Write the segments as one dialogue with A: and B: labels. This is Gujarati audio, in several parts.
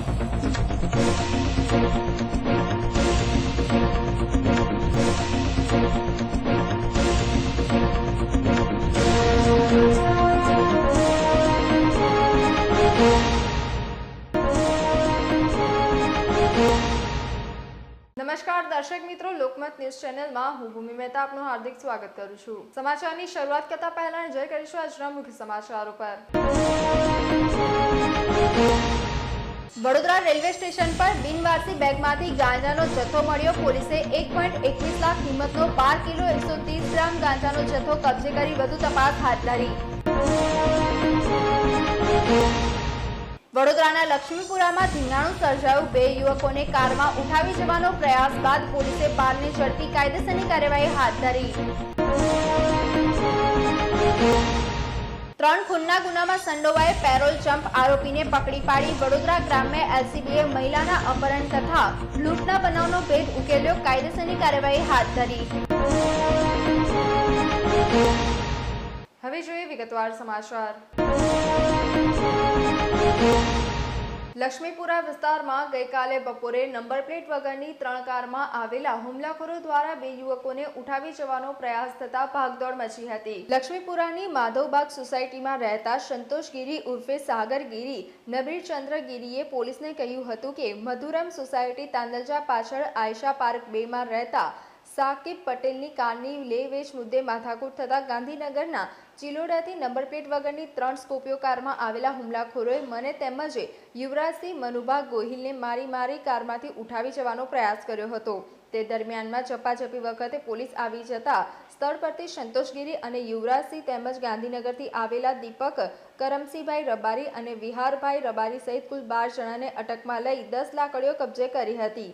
A: નમસ્કાર દર્શક મિત્રો, લોકમત ન્યૂઝ ચેનલમાં હું ભૂમિ મહેતા આપનું હાર્દિક સ્વાગત કરું છું। સમાચારની શરૂઆત કરતા પહેલા નજર કરીશું આજના મુખ્ય સમાચારો પર। વડોદરા રેલવે સ્ટેશન પર બિનવારસી બેગમાંથી ગાંજાનો જથ્થો મળ્યો। પોલીસે 1.21 લાખ કિંમતનો 12 કિલો 130 ગ્રામ ગાંજાનો જથ્થો કબજે કરી વધુ તપાસ હાથ ધરી। વડોદરાના લક્ષ્મીપુરામાં ધીંગાણું સર્જાયું। 2 યુવકોને કારમાં ઉઠાવી જવાનો પ્રયાસ બાદ પોલીસે 12ને ઝડપી કાયદેસરની કાર્યવાહી હાથ ધરી। 3 ખૂનના ગુનામાં સંડોવાએ પેરોલ જમ્પ આરોપીને પકડી પાડી। વડોદરા ગ્રામ્ય એલસીબીએ મહિલાના અપહરણ તથા લૂંટના બનાવનો ભેદ ઉકેલ્યો। કાયદેસરની કાર્યવાહી હાથ ધરી। હવે જોઈએ વિગતવાર સમાચાર। લક્ષ્મીપુરા વિસ્તારમાં ગઈકાલે બપોરે નંબર પ્લેટ વગરની 3 કારમાં આવેલા હુમલાખોરો દ્વારા 2 યુવકોને ઉઠાવી જવાનો પ્રયાસ થતા ભાગદોડ મચી હતી। લક્ષ્મીપુરાની માધવબાગ સોસાયટીમાં રહેતા સંતોષ ગીરી ઉર્ફે સાગર ગીરી નબીરચંદ્ર ગીરીએ પોલીસને કહ્યું હતું કે મધુરમ સોસાયટી તાંદલજા પાછળ આયશા પાર્ક 2 માં રહેતા સાકિબ પટેલની કારની લે વેચ મુદ્દે માથાકૂટ થતા ગાંધીનગરના ચિલોડાથી નંબર પ્લેટ વગરની 3 સ્કોર્પિયો કારમાં આવેલા હુમલાખોરોએ મને તેમજ યુવરાજસિંહ મનુભા ગોહિલને મારી કારમાંથી ઉઠાવી જવાનો પ્રયાસ કર્યો હતો। તે દરમિયાનમાં ઝપાઝપી વખતે પોલીસ આવી જતા સ્થળ પરથી સંતોષગીરી અને યુવરાજસિંહ તેમજ ગાંધીનગરથી આવેલા દીપક કરમસિંહભાઈ રબારી અને વિહારભાઈ રબારી સહિત કુલ 12 જણાને અટકમાં લઈ 10 લાકડીઓ કબજે કરી હતી।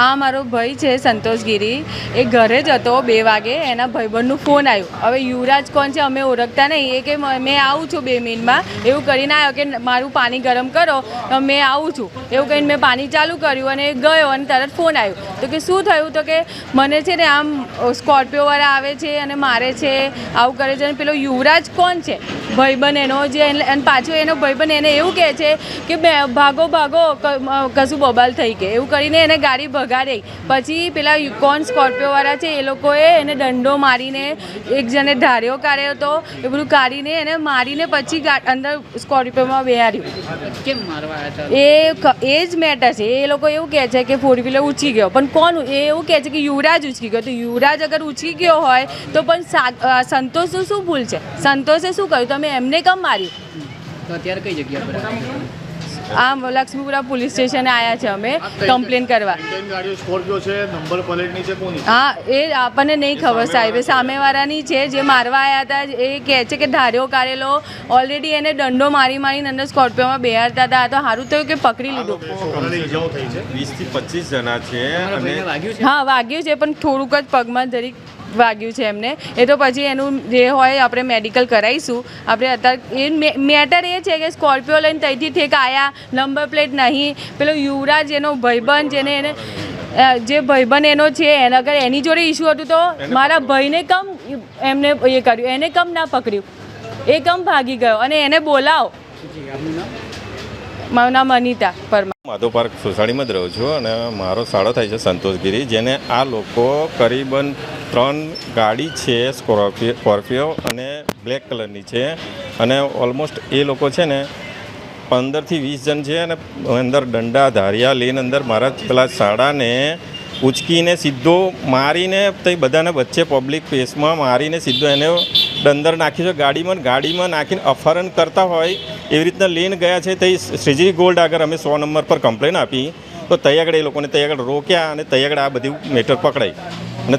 B: આ મારો ભાઈ છે સંતોષગીરી, એ ઘરે જ હતો 2 વાગે, એના ભાઈબંધનો ફોન આવ્યો। હવે યુવરાજ કોણ છે અમે ઓળખતા નહીં, એ કે મેં આવું છું 2 મિનિટમાં એવું કરીને આવ્યો કે મારું પાણી ગરમ કરો તો મેં આવું છું એવું કહીને મેં પાણી ચાલુ કર્યું અને ગયો અને તરત ફોન આવ્યો તો કે શું થયું, તો કે મને છે ને આમ સ્કોર્પિયોવાળા આવે છે અને મારે છે, આવું કરે છે। અને પેલો યુવરાજ કોણ છે ભાઈબંધ એનો જે, અને પાછો એનો ભાઈબંધ એને એવું કહે છે કે ભાગો કશું બબાલ થઈ કે એવું કરીને એને ગાડી ભગાડી। પછી પેલા કોણ સ્કોર્પિયોવાળા છે એ લોકોએ એને દંડો મારીને એક જણે ધાર્યો કાઢ્યો હતો, એ બધું કાઢીને એને મારીને પછી અંદર સ્કોર્પિયોમાં બેહાર્યું।
C: કેમ મારવા આવ્યા હતા?
B: એ જ મેટર છે। એ લોકો એવું કહે છે કે 4 વ્હીલર ઉચકી ગયો, પણ કોણ એ એવું કહે છે કે યુવરાજ ઉચકી ગયો। તો યુવરાજ અગર ઉચકી ગયો હોય તો પણ સંતોષનું શું ભૂલ છે? સંતોષે શું કર્યું? તમે એમને કેમ માર્યું?
C: તો અત્યારે કઈ જગ્યા પર?
B: આમ લક્ષ્મીપુરા પોલીસ સ્ટેશને આવ્યા છે અમે કમ્પ્લેન કરવા।
D: સ્કોર્પિયો છે, નંબર પ્લેટની છે, કોની?
B: હા, એ આપણને નહીં ખબર સાહેબ, સામેવાળાની છે જે મારવા આવ્યા હતા। એ કહે છે કે ધાર્યો કાઢેલો, ઓલરેડી એને દંડો મારીને અંદર સ્કોર્પિયોમાં બેહારતા હતા। તો સારું થયું કે પકડી લીધું।
E: 20 થી 25 જણા છે અને
B: હા વાગ્યું છે, પણ થોડુંક જ પગમાં જરીક વાગ્યું છે એમને। એ તો પછી એનું જે હોય આપણે મેડિકલ કરાવીશું। આપણે અત્યારે એ મેટર એ છે કે સ્કોર્પિયો લઈને ત્યાંથી ઠેક આવ્યા, નંબર પ્લેટ નહીં। પેલો યુવરાજ એનો ભાઈબંધ જેને એને જે ભાઈબંધ એનો છે એને અગર એની જોડે ઇસ્યુ હતું તો મારા ભાઈને કમ એમને એ કર્યું, એને કમ ના પકડ્યું, એ કમ ભાગી ગયો અને એને બોલાવો। મારું નામ અનિતા પરમાર,
E: માધવ પાર્ક સોસાયટીમાં જ રહું છું અને મારો સાળો થાય છે સંતોષગીરી, જેને આ લોકો કરીબન 3 ગાડી છે સ્કોર્પિયો અને બ્લેક કલરની છે અને ઓલમોસ્ટ એ લોકો છે ને 15 થી 20 જણ છે અને અંદર દંડા ધારિયા લઈને અંદર મારા પેલા સાડાને ઉચકીને સીધો મારીને તે બધાને વચ્ચે પબ્લિક પ્લેસમાં મારીને સીધો એને અંદર નાખી છે ગાડીમાં નાખીને અપહરણ કરતા હોય એવી રીતના લઈને ગયા છે। તે શ્રીજી ગોલ્ડ આગળ અમે 100 નંબર પર કમ્પ્લેન આપી તો તઈ આગળ એ લોકોને તઈ આગળ રોક્યા અને તઈ આગળ આ બધી મેટર પકડાઈ અને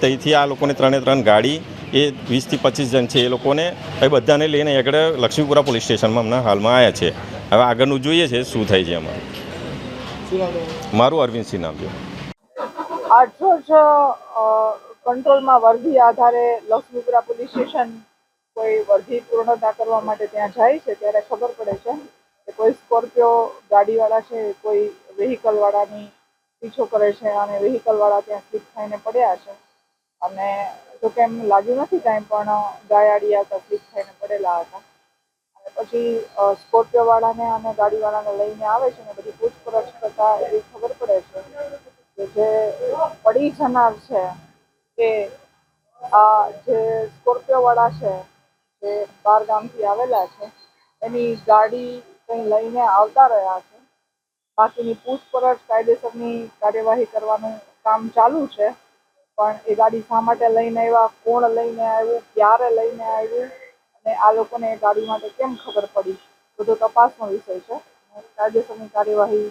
E: તઈથી આ લોકોને 3 ગાડી એ 20 થી 25 જણ છે એ લોકોને એ બધાને લઈને આગળ લક્ષ્મીપુરા પોલીસ સ્ટેશનમાં હમણાં હાલમાં આવ્યા છે। હવે આગળનું જોઈએ છે શું થાય છે અમારું। મારું અરવિંદસિંહ નામ છે।
F: 8 વર્ષ કંટ્રોલમાં વર્ધી આધારે લક્ષ્મીપુરા પોલીસ સ્ટેશન કોઈ વર્ધી પૂર્ણતા કરવા માટે ત્યાં જાય છે ત્યારે ખબર પડે છે કે કોઈ સ્કોર્પિયો ગાડીવાળા છે કોઈ વેહિકલવાળાની પીછો કરે છે અને વેહિકલવાળા ત્યાં સ્લીપ થઈને પડ્યા છે અને જો કે એમ લાગ્યું નથી કાંઈ, પણ ગાયાડી આવતા સ્લીપ થઈને પડેલા હતા પછી સ્કોર્પિયોવાળાને અને ગાડીવાળાને લઈને આવે છે ને બધી પૂછપરછ કરતાં એવી ખબર પડે છે કે જે પડી જનાર છે એ આ જે સ્કોર્પિયોવાળા છે જે બહાર ગામથી આવેલા છે એની ગાડી કંઈ લઈને આવતા રહ્યા છે. બાકીની પૂછપરછ કાયદેસરની કાર્યવાહી કરવાનું કામ ચાલુ છે. પણ એ ગાડી શા માટે લઈને આવ્યા, કોણ લઈને આવ્યું, ક્યારે લઈને આવ્યું અને આ લોકોને એ ગાડી માટે કેમ ખબર પડી, બધો તપાસનો વિષય છે. કાયદેસરની કાર્યવાહી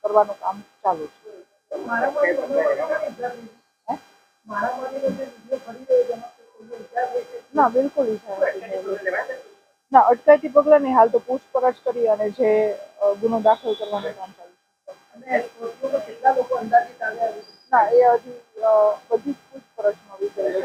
F: કરવાનું કામ ચાલુ છે. ના, બિલકુલ ના, અટકાયતી પગલાં નહીં. હાલ તો પૂછપરછ કરી અને જે ગુનો દાખલ કરવાનું કામ ચાલુ છે. ના, એ હજી બધી જ પૂછપરછનો વિષય છે.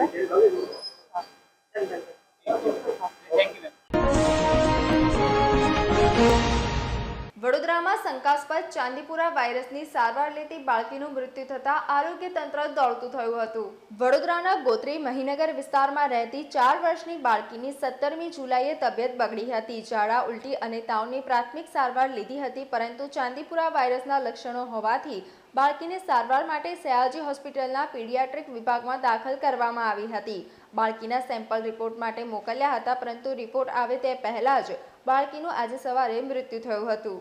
A: વડોદરામાં શંકાસ્પદ ચાંદીપુરા વાયરસની સારવાર લેતી બાળકીનું મૃત્યુ થતાં આરોગ્ય તંત્ર દોડતું થયું હતું. વડોદરાના ગોત્રી મહીનગર વિસ્તારમાં રહેતી 4 વર્ષની બાળકીની 17મી જુલાઈએ તબિયત બગડી હતી. ઝાડા, ઉલટી અને તાવની પ્રાથમિક સારવાર લીધી હતી, પરંતુ ચાંદીપુરા વાયરસના લક્ષણો હોવાથી બાળકીને સારવાર માટે સયાજી હોસ્પિટલના પીડિયાટ્રિક વિભાગમાં દાખલ કરવામાં આવી હતી. બાળકીના સેમ્પલ રિપોર્ટ માટે મોકલ્યા હતા, પરંતુ રિપોર્ટ આવે તે પહેલા જ બાળકીનું આજે સવારે મૃત્યુ થયું હતું.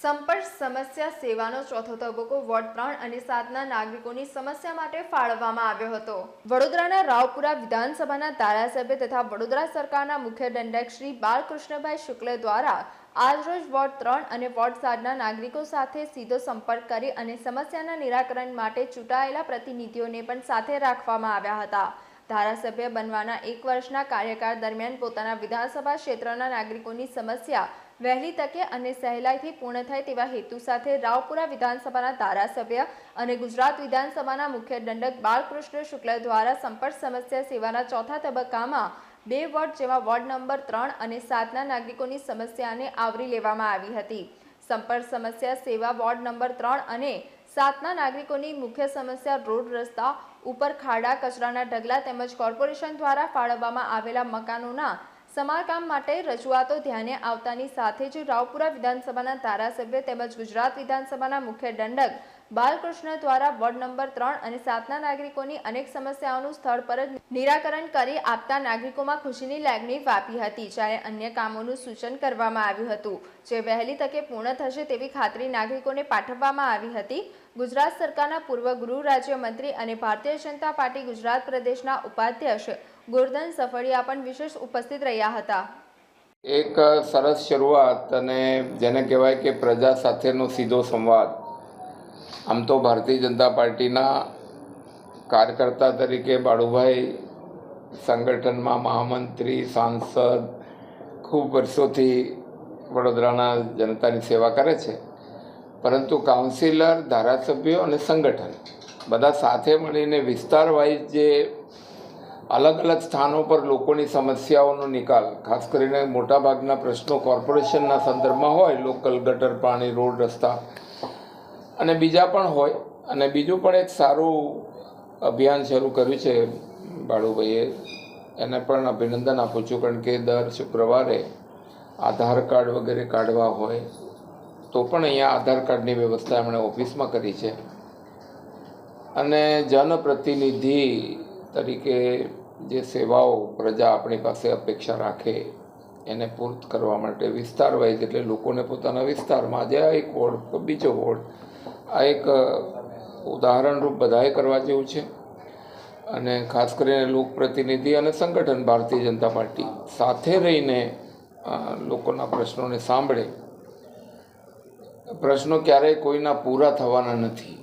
A: સંપર્ક સમસ્યા સેવાનો ચોથો તબક્કો વોર્ડ 3 અને 7ના નાગરિકોની સમસ્યા માટે ફાળવવામાં આવ્યો હતો. વડોદરાના રાવપુરા વિધાનસભાના ધારાસભ્ય તથા વડોદરા સરકારના મુખ્ય દંડક શ્રી બાલકૃષ્ણભાઈ શુક્લ દ્વારા આજરોજ વોર્ડ 3 અને વોર્ડ 7ના નાગરિકો સાથે સીધો સંપર્ક કરી અને સમસ્યાના નિરાકરણ માટે ચૂંટાયેલા પ્રતિનિધિઓને પણ સાથે રાખવામાં આવ્યા હતા. ધારાસભ્ય બનવાના 1 વર્ષના કાર્યકાળ દરમિયાન પોતાના વિધાનસભા ક્ષેત્રના નાગરિકોની સમસ્યા વહેલી તકે અને સહેલાઈથી પૂર્ણ થાય તેવા હેતુ સાથે રાવપુરા વિધાનસભાના ધારાસભ્ય અને ગુજરાત વિધાનસભાના મુખ્ય દંડક બાલકૃષ્ણ શુક્લ દ્વારા સંપર્ક સમસ્યા સેવાના ચોથા તબક્કામાં 2 વોર્ડ જેમાં વોર્ડ નંબર 3 અને 7ના નાગરિકોની સમસ્યાને આવરી લેવામાં આવી હતી. સંપર્ક સમસ્યા સેવા વોર્ડ નંબર 3 અને 7ના નાગરિકોની મુખ્ય સમસ્યા રોડ, રસ્તા ઉપર ખાડા, કચરાના ઢગલા તેમજ કોર્પોરેશન દ્વારા ફાળવવામાં આવેલા મકાનોના સમારકામ માટે રજૂઆતો ધ્યાને આવતાની સાથે જ રાવપુરા વિધાનસભાના ધારાસભ્ય તેમજ ગુજરાત વિધાનસભાના મુખ્ય દંડક બાલકૃષ્ણ દ્વારા વોર્ડ નંબર 3 અને 7ના નાગરિકોની અનેક સમસ્યાઓનું સ્થળ પર જ નિરાકરણ કરી આપતા નાગરિકોમાં ખુશીની લાગણી વ્યાપી હતી. જ્યારે અન્ય કામોનું સૂચન કરવામાં આવ્યું હતું, જે વહેલી તકે પૂર્ણ થશે તેવી ખાતરી નાગરિકોને પાઠવવામાં આવી હતી. ગુજરાત સરકારના પૂર્વ ગૃહ રાજ્યમંત્રી અને ભારતીય જનતા પાર્ટી ગુજરાત પ્રદેશના ઉપાધ્યક્ષ ગોરધન સફળિયા પણ વિશેષ ઉપસ્થિત રહ્યા હતા.
G: એક સરસ શરૂઆત અને જેને કહેવાય કે પ્રજા સાથેનો સીધો સંવાદ. આમ તો ભારતીય જનતા પાર્ટીના કાર્યકર્તા તરીકે બાળુભાઈ સંગઠનમાં મહામંત્રી, સાંસદ, ખૂબ વર્ષોથી વડોદરાના જનતાની સેવા કરે છે. પરંતુ કાઉન્સિલર, ધારાસભ્યો અને સંગઠન બધા સાથે મળીને વિસ્તાર વાઇઝ જે અલગ અલગ સ્થાનો પર લોકોની સમસ્યાઓનો નિકાલ, ખાસ કરીને મોટાભાગના પ્રશ્નો કોર્પોરેશનના સંદર્ભમાં હોય, લોકલ ગટર, પાણી, રોડ, રસ્તા અને બીજા પણ હોય. અને બીજું પણ એક સારું અભિયાન શરૂ કર્યું છે બાળુભાઈએ, એને પણ અભિનંદન આપું છું. કારણ કે દર શુક્રવારે આધાર કાર્ડ વગેરે કાઢવા હોય તો પણ અહીંયા આધાર કાર્ડની વ્યવસ્થા એમણે ઓફિસમાં કરી છે. અને જનપ્રતિનિધિ તરીકે જે સેવાઓ પ્રજા આપણી પાસે અપેક્ષા રાખે એને પૂર્ત કરવા માટે વિસ્તાર વાઇઝ, એટલે લોકોને પોતાના વિસ્તારમાં જે આ એક વોર્ડ, બીજો વોર્ડ, આ એક ઉદાહરણરૂપ બધાએ કરવા જેવું છે. અને ખાસ કરીને લોકપ્રતિનિધિ અને સંગઠન ભારતીય જનતા પાર્ટી સાથે રહીને લોકોના પ્રશ્નોને સાંભળે. પ્રશ્નો ક્યારેય કોઈના પૂરા થવાના નથી.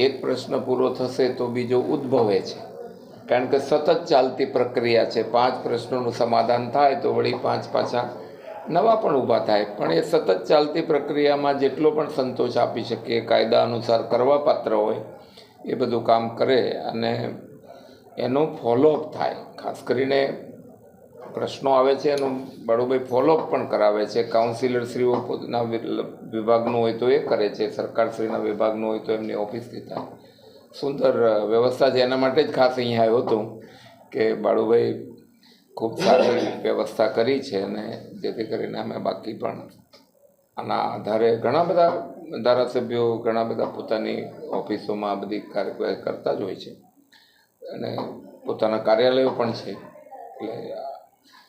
G: એક પ્રશ્ન પૂરો થશે તો બીજો ઉદ્ભવે છે, કારણ કે સતત ચાલતી પ્રક્રિયા છે. 5 પ્રશ્નોનું સમાધાન થાય તો વળી 5 પાછા નવા પણ ઊભા થાય. પણ એ સતત ચાલતી પ્રક્રિયામાં જેટલો પણ સંતોષ આપી શકીએ, કાયદા અનુસાર કરવા પાત્ર હોય એ બધું કામ કરે અને એનો ફોલોઅપ થાય. ખાસ કરીને પ્રશ્નો આવે છે એનું બાળુભાઈ ફોલોઅપ પણ કરાવે છે. કાઉન્સિલરશ્રીઓ પોતાના વિભાગનું હોય તો એ કરે છે, સરકારશ્રીના વિભાગનું હોય તો એમની ઓફિસથી થાય. સુંદર વ્યવસ્થા છે. એના માટે જ ખાસ અહીંયા આવ્યો હતો કે બાળુભાઈ ખૂબ સારી વ્યવસ્થા કરી છે અને જેથી કરીને અમે બાકી પણ આના આધારે ઘણા બધા ધારાસભ્યો ઘણા બધા પોતાની ઓફિસોમાં આ બધી કાર્યવાહી કરતા જ હોય છે અને પોતાના કાર્યાલયો પણ છે, એટલે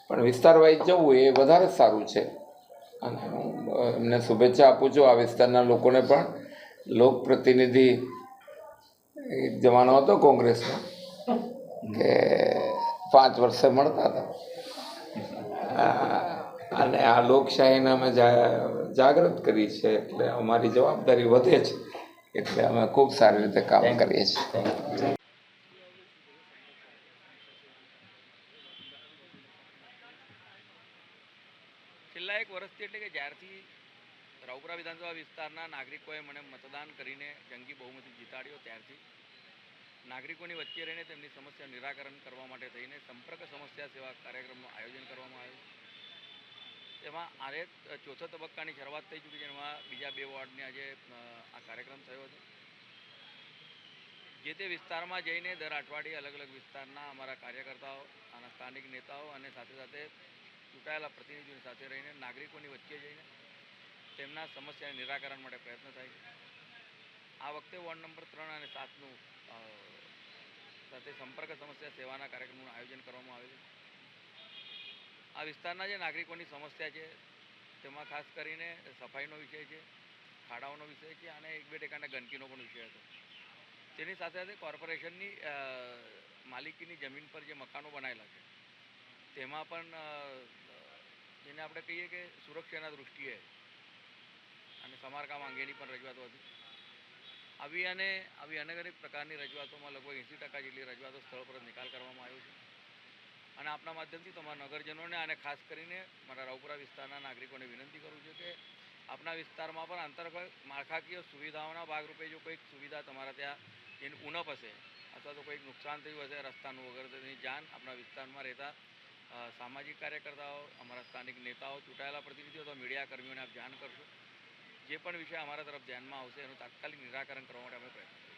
G: પણ વિસ્તાર વાઇઝ જવું એ વધારે સારું છે અને હું એમને શુભેચ્છા આપું છું. આ વિસ્તારના લોકોને પણ લોકપ્રતિનિધિ એક જમાનો હતો કોંગ્રેસનો કે 5 વર્ષે મળતા હતા અને આ લોકશાહીને અમે જાગૃત કરી છે, એટલે અમારી જવાબદારી વધે છે, એટલે અમે ખૂબ સારી રીતે કામ કરીએ છીએ.
H: છેલ્લા 1 વર્ષથી એટલે કે જ્યારથી રાવપુરા વિધાનસભા વિસ્તારના નાગરિકોએ મને મતદાન કરીને જંગી બહુમતી જીતાડ્યો ત્યારથી નાગરિકોની વચ્ચે રહીને તેમની સમસ્યા નિરાકરણ કરવા માટે થઈને સંપર્ક સમસ્યા સેવા કાર્યક્રમનું આયોજન કરવામાં આવ્યું. તેમાં આજે 4થા તબક્કાની શરૂઆત થઈ ચૂકી છે, એમાં બીજા 2 વોર્ડની આજે આ કાર્યક્રમ થયો હતો. જે તે વિસ્તારમાં જઈને દર અઠવાડિયે અલગ અલગ વિસ્તારના અમારા કાર્યકર્તાઓ, આના સ્થાનિક નેતાઓ અને સાથે સાથે ચૂંટાયેલા પ્રતિનિધિઓની સાથે રહીને નાગરિકોની વચ્ચે જઈને તેમના સમસ્યાના નિરાકરણ માટે પ્રયત્ન થાય છે. આ વખતે વોર્ડ નંબર 3 અને 7નું સાથે સંપર્ક સમસ્યા સેવાના કાર્યક્રમનું આયોજન કરવામાં આવ્યું છે. આ વિસ્તારના જે નાગરિકોની સમસ્યા છે તેમાં ખાસ કરીને સફાઈનો વિષય છે, ખાડાઓનો વિષય છે અને 1-2 ટકાના ગંદકીનો પણ વિષય હતો. તેની સાથે સાથે કોર્પોરેશનની માલિકીની જમીન પર જે મકાનો બનાવેલા છે તેમાં પણ જેને આપણે કહીએ કે સુરક્ષાના દૃષ્ટિએ અને સમારકામ અંગેની પણ રજૂઆતો હતી. આવી અનેક પ્રકારની રજૂઆતોમાં લગભગ 80% જેટલી રજૂઆતો સ્થળ પર નિકાલ કરવામાં આવ્યો છે અને આપના માધ્યમથી તમારા નગરજનોને અને ખાસ કરીને મારા રાવપુરા વિસ્તારના નાગરિકોને વિનંતી કરું છું કે આપના વિસ્તારમાં પણ અંતર્ગત માળખાકીય સુવિધાઓના ભાગરૂપે જો કોઈક સુવિધા તમારા ત્યાં જેની ઉણપ હશે અથવા તો કોઈક નુકસાન થયું હશે રસ્તાનું વગર, તેની જાણ આપણા વિસ્તારમાં રહેતા સામાજિક કાર્યકર્તાઓ, અમારા સ્થાનિક નેતાઓ, ચૂંટાયેલા પ્રતિનિધિઓ અથવા મીડિયા કર્મીઓને આપ જાણ કરશો. જે પણ વિષય અમારા તરફ ધ્યાનમાં આવશે એનું તાત્કાલિક નિરાકરણ કરવા માટે અમે પ્રયત્ન કરીશું.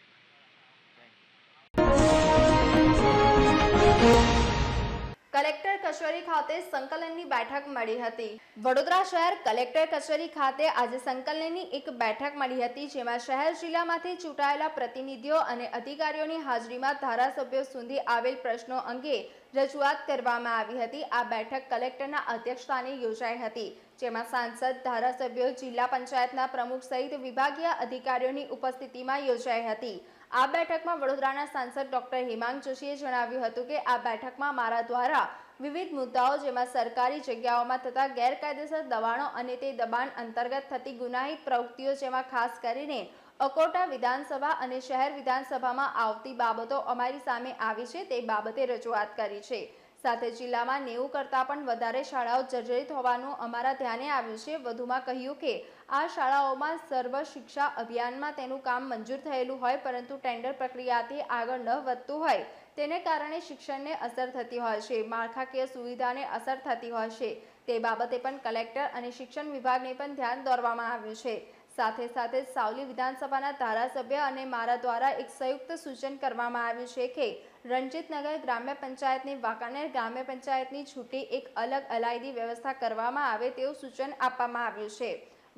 A: કલેક્ટર કચેરી ખાતે સંકલનની બેઠક મળી હતી. વડોદરા શહેર કલેક્ટર કચેરી ખાતે આજે સંકલનની એક બેઠક મળી હતી, જેમાં શહેર જિલ્લામાંથી ચૂંટાયેલા પ્રતિનિધિઓ અને અધિકારીઓની હાજરીમાં ધારાસભ્યો સુધી આવેલ પ્રશ્નો અંગે રજૂઆત કરવામાં આવી હતી. આ બેઠક કલેક્ટરના અધ્યક્ષસ્થાને યોજાઈ હતી, જેમાં સાંસદ, ધારાસભ્યો, જિલ્લા પંચાયતના પ્રમુખ સહિત વિભાગીય અધિકારીઓની ઉપસ્થિતિમાં યોજાઈ હતી. આ બેઠકમાં વડોદરાના સાંસદ ડોક્ટર હેમાંગ જોશીએ જણાવ્યું હતું કે આ બેઠકમાં મારા દ્વારા વિવિધ મુદ્દાઓ, જેમાં સરકારી જગ્યાઓમાં થતા ગેરકાયદેસર દબાણો અને તે દબાણ અંતર્ગત થતી ગુનાહિત પ્રવૃત્તિઓ, જેમાં ખાસ કરીને અકોટા વિધાનસભા અને શહેર વિધાનસભામાં આવતી બાબતો અમારી સામે આવી છે, તે બાબતે રજૂઆત કરી છે. સાથે જિલ્લામાં 90 કરતાં પણ વધારે શાળાઓ જર્જરિત હોવાનું અમારા ધ્યાને આવ્યું છે. વધુમાં કહ્યું કે આ શાળાઓમાં સર્વ શિક્ષા અભિયાનમાં તેનું કામ મંજૂર થયેલું હોય, પરંતુ ટેન્ડર પ્રક્રિયાથી આગળ ન વધતું હોય, તેને કારણે શિક્ષણને અસર થતી હોય છે, માળખાકીય સુવિધાને અસર થતી હોય છે. તે બાબતે પણ કલેક્ટર અને શિક્ષણ વિભાગને પણ ધ્યાન દોરવામાં આવ્યું છે. સાથે સાથે સાવલી વિધાનસભાના ધારાસભ્ય અને મારા દ્વારા એક સંયુક્ત સૂચન કરવામાં આવ્યું છે કે રણજીતનગર ગ્રામ્ય પંચાયતની વાંકાનેર ગ્રામ્ય પંચાયતની છૂટી એક અલગ અલાયદી વ્યવસ્થા કરવામાં આવે તેવું સૂચન આપવામાં આવ્યું છે.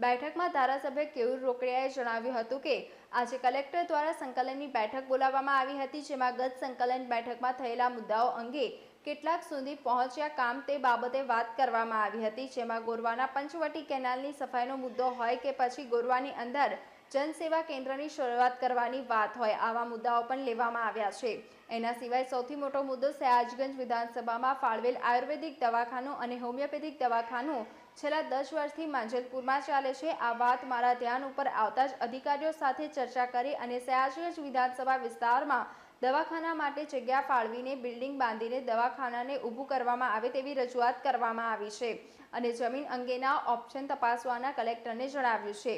A: બેઠકમાં ધારાસભ્ય કેયુર રોકડિયાએ જણાવ્યું હતું કે આજે કલેક્ટર દ્વારા સંકલનની બેઠક બોલાવવામાં આવી હતી, જેમાં ગત સંકલન બેઠકમાં થયેલા મુદ્દાઓ અંગે કેટલાક સુધી પહોંચ્યા કામ તે બાબતે વાત કરવામાં આવી હતી, જેમાં ગોરવાના પંચવટી કેનાલની સફાઈનો મુદ્દો હોય કે પછી ગોરવાની અંદર જનસેવા કેન્દ્રની શરૂઆત કરવાની વાત હોય, આવા મુદ્દાઓ પણ લેવામાં આવ્યા છે. એના સિવાય સૌથી મોટો મુદ્દો સયાજગંજ વિધાનસભામાં ફાળવેલ આયુર્વેદિક દવાખાનું અને હોમિયોપેથિક દવાખાનું છેલ્લા 10 વર્ષથી માંજલપુરમાં ચાલે છે. આ વાત મારા ધ્યાન ઉપર આવતા જ અધિકારીઓ સાથે ચર્ચા કરી અને સયાજગંજ વિધાનસભા વિસ્તારમાં દવાખાના માટે જગ્યા ફાળવીને બિલ્ડિંગ બાંધીને દવાખાનાને ઊભું કરવામાં આવે તેવી રજૂઆત કરવામાં આવી છે અને જમીન અંગેના ઓપ્શન તપાસવાના કલેક્ટરને જણાવ્યું છે.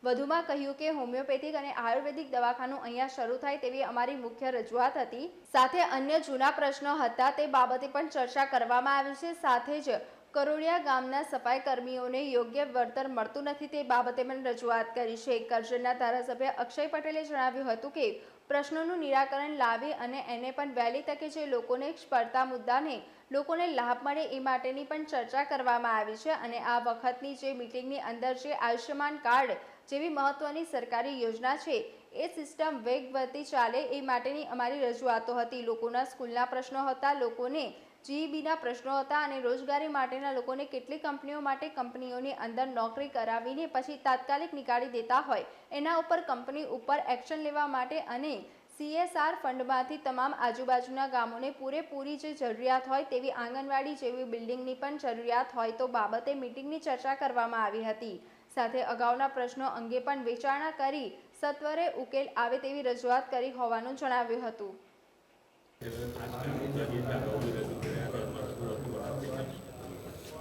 A: વધુમાં કહ્યું કે હોમિયોપેથિક અને આયુર્વેદિક દવાખાનું અહીંયા શરૂ થાય તેવી અમારી મુખ્ય રજૂઆત હતી. સાથે અન્ય જૂના પ્રશ્નો હતા, તે બાબતે પણ ચર્ચા કરવામાં આવી છે. સાથે જ કરોડિયા ગામના સફાઈ કર્મીઓને યોગ્ય વળતર મળતું નથી, તે બાબતે પણ રજૂઆત કરી છે. કરજણના ધારાસભ્ય અક્ષય પટેલે જણાવ્યું હતું કે પ્રશ્નોનું નિરાકરણ લાવી અને એને પણ વહેલી તકે જે લોકોને પડતા મુદ્દાને લોકોને લાભ મળે એ માટેની પણ ચર્ચા કરવામાં આવી છે અને આ વખતની જે મિટિંગની અંદર જે આયુષ્યમાન કાર્ડ જેવી મહત્વની સરકારી યોજના છે એ સિસ્ટમ વેગવતી ચાલે એ માટેની અમારી રજૂઆતો હતી. લોકોના સ્કૂલના પ્રશ્નો હતા, લોકોને જીઈબીના પ્રશ્નો હતા અને રોજગારી માટેના લોકોને કેટલીક કંપનીઓ માટે કંપનીઓની અંદર નોકરી કરાવીને પછી તાત્કાલિક નીકાળી દેતા હોય એના ઉપર કંપની ઉપર એક્શન લેવા માટે અને CSR ફંડમાંથી તમામ આજુબાજુના ગામોને પૂરેપૂરી જે જરૂરિયાત હોય તેવી આંગણવાડી જેવી બિલ્ડિંગની પણ જરૂરિયાત હોય તો બાબતે મિટિંગની ચર્ચા કરવામાં આવી હતી. સાથે અગાઉના પ્રશ્નો અંગે પણ વિચારણા કરી સત્વરે ઉકેલ આવે તેવી રજૂઆત કરી હોવાનું જણાવ્યું હતું.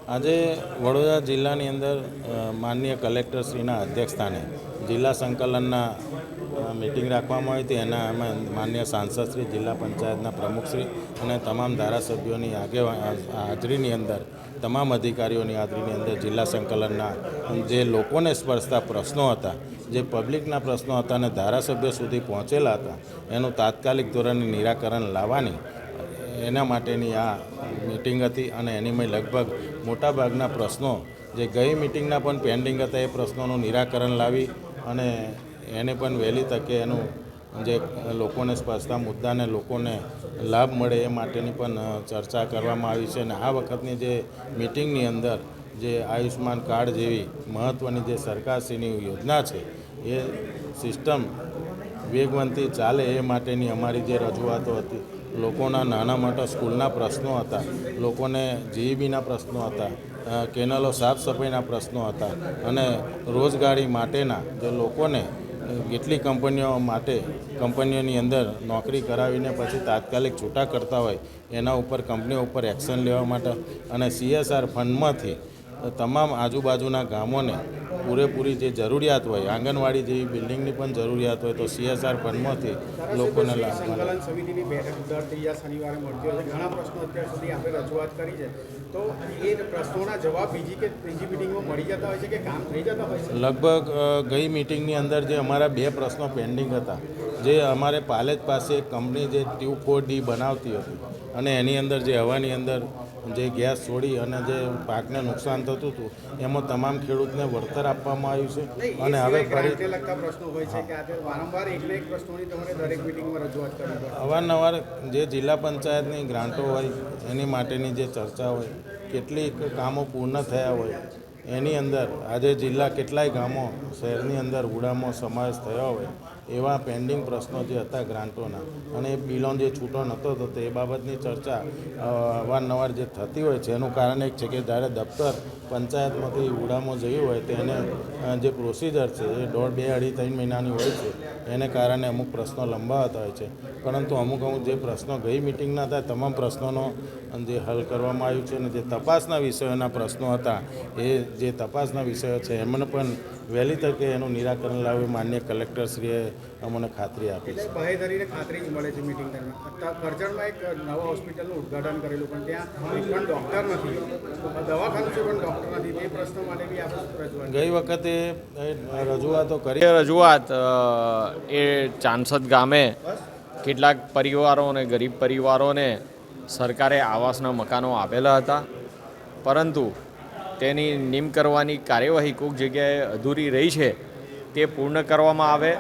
I: આજે વડોદરા જિલ્લાની અંદર માનનીય કલેક્ટરશ્રીના અધ્યક્ષસ્થાને જિલ્લા સંકલનના મિટિંગ રાખવામાં આવી હતી. એના અમે માનનીય સાંસદશ્રી, જિલ્લા પંચાયતના પ્રમુખશ્રી અને તમામ ધારાસભ્યોની હાજરીની અંદર, તમામ અધિકારીઓની હાજરીની અંદર જિલ્લા સંકલનના જે લોકોને સ્પર્શતા પ્રશ્નો હતા, જે પબ્લિકના પ્રશ્નો હતા અને ધારાસભ્યો સુધી પહોંચેલા હતા, એનું તાત્કાલિક ધોરણે નિરાકરણ લાવવાની એના માટેની આ મિટિંગ હતી. અને એની મેં લગભગ મોટાભાગના પ્રશ્નો જે ગઈ મિટિંગના પણ પેન્ડિંગ હતા એ પ્રશ્નોનું નિરાકરણ લાવી અને એને પણ વહેલી તકે એનું જે લોકોને સ્પર્શતા મુદ્દાને લોકોને લાભ મળે એ માટેની પણ ચર્ચા કરવામાં આવી છે. અને આ વખતની જે મિટિંગની અંદર જે આયુષ્યમાન કાર્ડ જેવી મહત્ત્વની જે સરકારશ્રીની યોજના છે એ સિસ્ટમ વેગવંતી ચાલે એ માટેની અમારી જે રજૂઆતો હતી, લોકોના નાના મોટા સ્કૂલના પ્રશ્નો હતા, લોકોને જીઈબીના પ્રશ્નો હતા, કેનલો સાફ સફાઈના પ્રશ્નો હતા અને રોજગારી માટેના જે લોકોને કેટલી કંપનીઓની અંદર નોકરી કરાવીને પછી તાત્કાલિક છૂટા કરતા હોય એના ઉપર કંપનીઓ ઉપર એક્શન લેવા માટે અને CSR ફંડમાંથી તમામ આજુબાજુના ગામોને પૂરેપૂરી જે જરૂરિયાત હોય, આંગણવાડી જેવી બિલ્ડિંગની પણ જરૂરિયાત હોય તો CSR ફંડમાંથી લોકોને લાભ મળે.
J: સંકલન સમિતિની બેઠક દર ત્રીજા શનિવારે મળતી હોય છે. ઘણા પ્રશ્નો અત્યાર સુધી આપણે રજૂઆત કરી છે, તો એ પ્રશ્નોના જવાબ બીજી કે ત્રીજી મિટિંગમાં મળી જતા હોય છે કે કામ થઈ જતા હોય છે?
I: લગભગ ગઈ મિટિંગની અંદર જે અમારા 2 પ્રશ્નો પેન્ડિંગ હતા, જે અમારે પાલેજ પાસે એક કંપની જે T4D બનાવતી હતી અને એની અંદર જે હવાની અંદર જે ગેસ છોડી અને જે પાકને નુકસાન થતું હતું એમાં તમામ ખેડૂતને વળતર આપવામાં આવ્યું છે. અને હવે ફરી
J: લગતા પ્રશ્નો હોય છે કે આજે વારંવાર એકને એક પ્રશ્નોની તમારે દરેક મિટિંગમાં રજૂઆત કરવી પડે.
I: અવારનવાર જે જિલ્લા પંચાયતની ગ્રાન્ટો હોય એની માટેની જે ચર્ચા હોય, કેટલીક કામો પૂર્ણ થયા હોય એની અંદર આજે જિલ્લા કેટલાય ગામો શહેરની અંદર ઉડામાં સમાવેશ થયો હોય એવા પેન્ડિંગ પ્રશ્નો જે હતા ગ્રાન્ટોના અને એ બિલો જે છૂટો નહોતો થતો એ બાબતની ચર્ચા અવારનવાર જે થતી હોય છે. એનું કારણ એક છે કે જ્યારે દફતર પંચાયતમાંથી ઉડામાં જયું હોય તો એને જે પ્રોસિજર છે એ 1.5-2.5-3 મહિનાની હોય છે. એને કારણે અમુક પ્રશ્નો લંબાવતા હોય છે, પરંતુ અમુક જે પ્રશ્નો ગઈ મિટિંગના હતા તમામ પ્રશ્નોનો જે હલ કરવામાં આવ્યું છે. અને જે તપાસના વિષયોના પ્રશ્નો હતા એ જે તપાસના વિષયો છે એમને પણ વહેલી તકે એનું નિરાકરણ લાવી માનનીય કલેક્ટરશ્રીએ અમને ખાતરી આપી છે.
J: બાહેધરીને ખાતરી જ મળે છે મિટિંગ દરમિયાન. કરજણમાં એક નવા હોસ્પિટલનું ઉદ્ઘાટન કરેલું પણ ત્યાં એક પણ ડૉક્ટર નથી, દવાખાનું છે પણ ડૉક્ટર નથી. તે પ્રશ્ન માટે બી આપણે રજૂઆત
I: ગઈ વખતે રજૂઆતો કરી.
K: રજૂઆત એ ચાંસદ ગામે કેટલાક પરિવારોને, ગરીબ પરિવારોને સરકારે આવાસના મકાનો આપેલા હતા, પરંતુ તેની નિમ કરવાની કાર્યવાહી કોઈક જગ્યાએ અધૂરી રહી છે તે પૂર્ણ કરવામાં આવે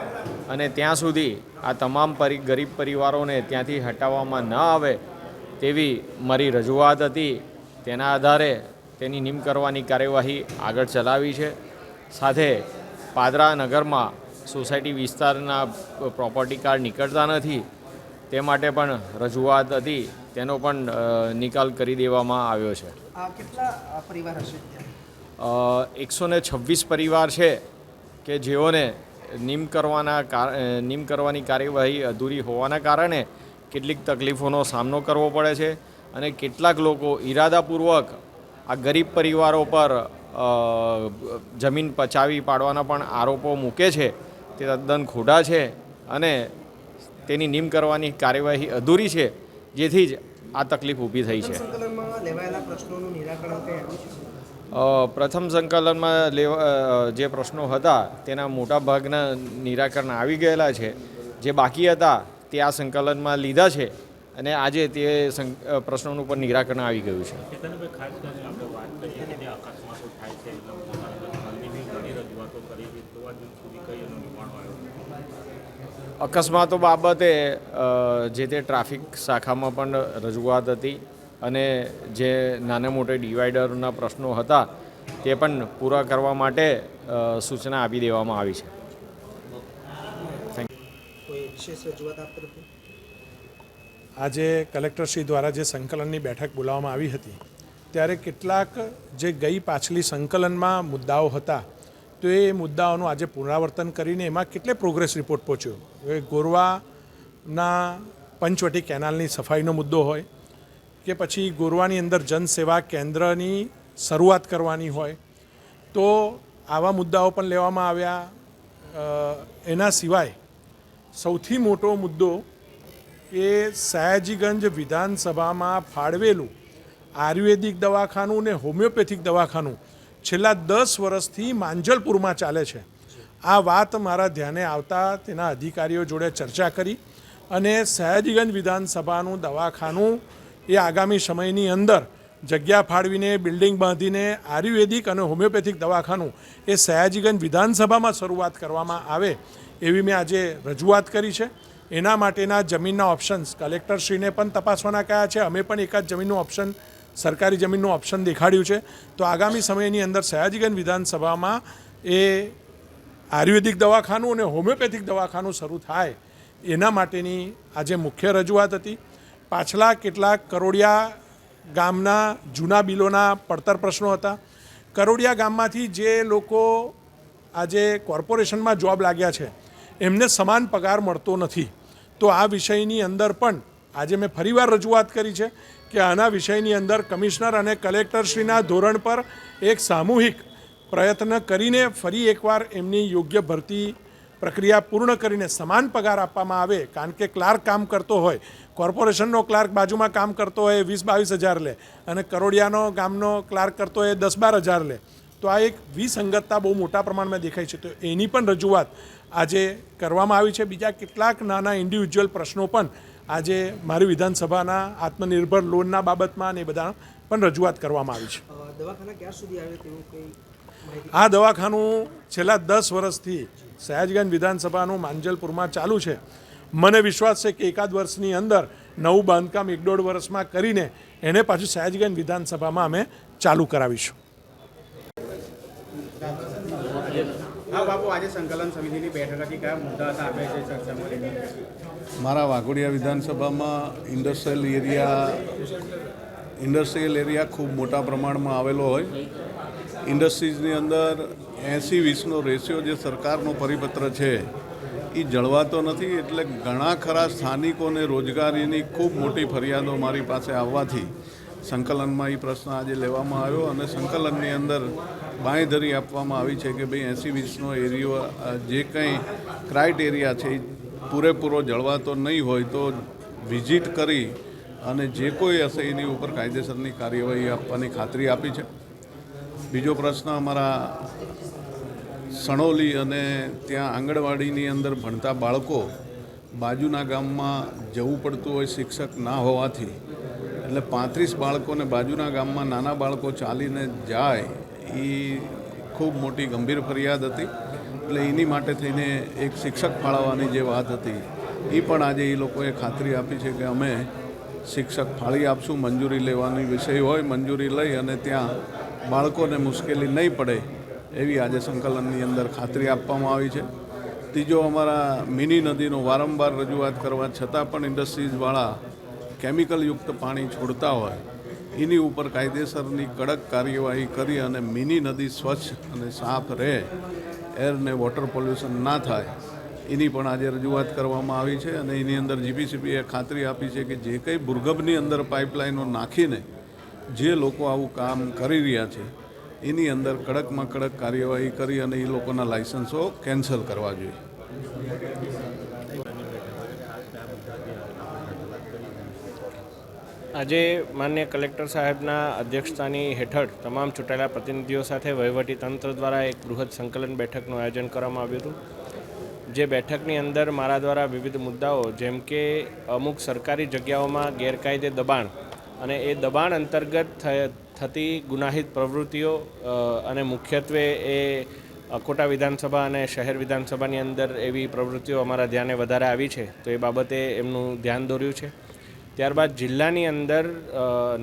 K: અને ત્યાં સુધી આ તમામ ગરીબ પરિવારોને ત્યાંથી હટાવવામાં ન આવે તેવી મારી રજૂઆત હતી. તેના આધારે તેની નિમ કરવાની કાર્યવાહી આગળ ચલાવી છે. સાથે પાદરા નગરમાં સોસાયટી વિસ્તારના પ્રોપર્ટી કાર્ડ નીકળતા નથી તે માટે પણ રજૂઆત હતી, તેનો પણ નિકાલ કરી દેવામાં આવ્યો છે.
J: કેટલા પરિવાર હશે?
K: 126 પરિવાર છે કે જેઓને નિમ કરવાની કાર્યવાહી અધૂરી હોવાના કારણે કેટલીક તકલીફોનો સામનો કરવો પડે છે અને કેટલાક લોકો ઈરાદાપૂર્વક આ ગરીબ પરિવારો પર જમીન પચાવી પાડવાના પણ આરોપો મૂકે છે. તે તદ્દન ખોટા છે અને તેની નિમ કરવાની કાર્યવાહી અધૂરી છે, જેથી જ આ તકલીફ ઊભી થઈ છે. પ્રથમ સંકલનમાં જે પ્રશ્નો હતા તેના મોટાભાગના નિરાકરણ આવી ગયેલા છે. જે બાકી હતા તે આ સંકલનમાં લીધા છે અને આજે તે પ્રશ્નોનું પર નિરાકરણ આવી ગયું છે. અકસ્માતો બાબતે જે તે ટ્રાફિક શાખામાં પણ રજૂઆત હતી અને જે નાના મોટા ડિવાઈડરના પ્રશ્નો હતા તે પણ પૂરા કરવા માટે સૂચના આપી દેવામાં આવી છે.
L: આજે કલેક્ટરશ્રી દ્વારા જે સંકલનની બેઠક બોલાવવામાં આવી હતી ત્યારે કેટલાક જે ગઈ પાછલી સંકલનમાં મુદ્દાઓ હતા તો એ મુદ્દાઓનું આજે પુનરાવર્તન કરીને એમાં કેટલે પ્રોગ્રેસ રિપોર્ટ પહોંચ્યો. હવે ગોરવાના પંચવટી કેનાલની સફાઈનો મુદ્દો હોય કે પછી ગોરવાની અંદર જનસેવા કેન્દ્રની શરૂઆત કરવાની હોય તો આવા મુદ્દાઓ પણ લેવામાં આવ્યા. એના સિવાય સૌથી મોટો મુદ્દો એ સયાજીગંજ વિધાનસભામાં ફાળવેલું આયુર્વેદિક દવાખાનું ને હોમિયોપેથિક દવાખાનું છેલ્લા 10 વર્ષથી માંજલપુરમાં ચાલે છે. આ વાત મારા ધ્યાને આવતા તેના અધિકારીઓ જોડે ચર્ચા કરી અને સયાજીગંજ વિધાનસભાનું દવાખાનું એ આગામી સમયની અંદર જગ્યા ફાળવીને બિલ્ડિંગ બાંધીને આયુર્વેદિક અને હોમિયોપેથિક દવાખાનું એ સયાજીગંજ વિધાનસભામાં શરૂઆત કરવામાં આવે એવી મેં આજે રજૂઆત કરી છે. એના માટેના જમીનના ઓપ્શન્સ કલેક્ટરશ્રીને પણ તપાસવાના કયા છે. અમે પણ એકાદ જમીનનું ઓપ્શન સરકારી જમીનનું ઓપ્શન દેખાડ્યું છે. તો આગામી સમયની અંદર સયાજીગંજ વિધાનસભામાં એ આયુર્વેદિક દવાખાનું અને હોમિયોપેથિક દવાખાનું શરૂ થાય એના માટેની આજે મુખ્ય રજૂઆત હતી. પાછલા કેટલાક કરોડિયા ગામના જૂના બિલોના પડતર પ્રશ્નો હતા. કરોડિયા ગામમાંથી જે લોકો આજે કોર્પોરેશનમાં જોબ લાગ્યા છે એમને સમાન પગાર મળતો નથી. તો આ વિષયની અંદર પણ આજે મેં ફરીવાર રજૂઆત કરી છે કે આના વિષયની અંદર કમિશનર અને કલેક્ટરશ્રીના ધોરણ પર એક સામૂહિક પ્રયત્ન કરીને ફરી એકવાર એમની યોગ્ય ભરતી પ્રક્રિયા પૂર્ણ કરીને સમાન પગાર આપવામાં આવે. કારણ કે ક્લાર્ક કામ કરતો હોય, કોર્પોરેશનનો ક્લાર્ક બાજુમાં કામ કરતો હોય 20-22 હજાર લે અને કરોડિયાનો ગામનો ક્લાર્ક કરતો હોય 10-12 હજાર લે. તો આ એક વિસંગતતા બહુ મોટા પ્રમાણમાં દેખાય છે. તો એની પણ રજૂઆત આજે કરવામાં આવી છે. બીજા કેટલાક નાના ઇન્ડિવિજ્યુઅલ પ્રશ્નો પણ આજે મારી વિધાનસભાના આત્મનિર્ભર લોનના બાબતમાં ને બધા પણ રજૂઆત કરવામાં આવી છે. આ દવાખાનું છેલ્લા 10 વર્ષથી સયાજીગંજ વિધાનસભાનું માંજલપુરમાં ચાલુ છે. મને વિશ્વાસ છે કે એકાદ વર્ષની અંદર નવું બાંધકામ 1-1.5 વર્ષમાં કરીને એને પાછું સયાજીગંજ વિધાનસભામાં અમે ચાલુ કરાવીશું.
J: હા બાપુ, આજે સંકલન સમિતિની બેઠક હતી, કયા મુદ્દા હતા આપણે જે ચર્ચામાં?
M: મારા વાઘોડિયા વિધાનસભામાં ઇન્ડસ્ટ્રીયલ એરિયા ખૂબ મોટા પ્રમાણમાં આવેલો હોય. ઇન્ડસ્ટ્રીઝની અંદર 80-20નો રેશિયો જે સરકારનો પરિપત્ર છે એ જળવાતો નથી. એટલે ઘણા ખરા સ્થાનિકોને રોજગારીની ખૂબ મોટી ફરિયાદો મારી પાસે આવવાથી સંકલનમાં એ પ્રશ્ન આજે લેવામાં આવ્યો અને સંકલનની અંદર બાંયધરી આપવામાં આવી છે કે ભાઈ 80-20નો એરિયો જે કંઈ ક્રાઇટેરિયા છે એ પૂરેપૂરો જળવાતો નહીં હોય તો વિઝિટ કરી અને જે કોઈ હશે એની ઉપર કાયદેસરની કાર્યવાહી આપવાની ખાતરી આપી છે. બીજો પ્રશ્ન અમારા સણોલી અને ત્યાં આંગણવાડીની અંદર ભણતા બાળકો બાજુના ગામમાં જવું પડતું હોય શિક્ષક ના હોવાથી, એટલે 35 બાળકોને બાજુના ગામમાં નાના બાળકો ચાલીને જાય એ ખૂબ મોટી ગંભીર ફરિયાદ હતી. એટલે એની માટે થઈને એક શિક્ષક ફાળવવાની જે વાત હતી એ પણ આજે એ લોકોએ ખાતરી આપી છે કે અમે શિક્ષક ફાળી આપશું. મંજૂરી લેવાની વિષય હોય મંજૂરી લઈ અને ત્યાં બાળકોને મુશ્કેલી નહીં પડે એવી આજે સંકલનની અંદર ખાતરી આપવામાં આવી છે. ત્રીજો, અમારા મિની નદીનો વારંવાર રજૂઆત કરવા છતાં પણ ઇન્ડસ્ટ્રીઝવાળા કેમિકલયુક્ત પાણી છોડતા હોય એની ઉપર કાયદેસરની કડક કાર્યવાહી કરી અને મિની નદી સ્વચ્છ અને સાફ રહે, એર ને વોટર પોલ્યુશન ના થાય એની પણ આજે રજૂઆત કરવામાં આવી છે. અને એની અંદર જીપીસીબીએ ખાતરી આપી છે કે જે કંઈ ભૂગર્ભની અંદર પાઇપલાઇનો નાખીને જે લોકો આવું કામ કરી રહ્યા છે એની અંદર કડકમાં કડક કાર્યવાહી કરી અને એ લોકોના લાયસન્સો કેન્સલ કરવા જોઈએ.
K: આજે માન્ય કલેક્ટર સાહેબના અધ્યક્ષતાની હેઠળ તમામ ચૂંટાયેલા પ્રતિનિધિઓ સાથે વહીવટી તંત્ર દ્વારા એક બૃહદ સંકલન બેઠકનું આયોજન કરવામાં આવ્યું હતું. જે બેઠકની અંદર મારા દ્વારા વિવિધ મુદ્દાઓ જેમ કે અમુક સરકારી જગ્યાઓમાં ગેરકાયદે દબાણ અને એ દબાણ અંતર્ગત થતી ગુનાહિત પ્રવૃત્તિઓ અને મુખ્યત્વે એ અકોટા વિધાનસભા અને શહેર વિધાનસભાની અંદર એવી પ્રવૃત્તિઓ અમારા ધ્યાને વધારે આવી છે, તો એ બાબતે એમનું ધ્યાન દોર્યું છે. ત્યારબાદ જિલ્લાની અંદર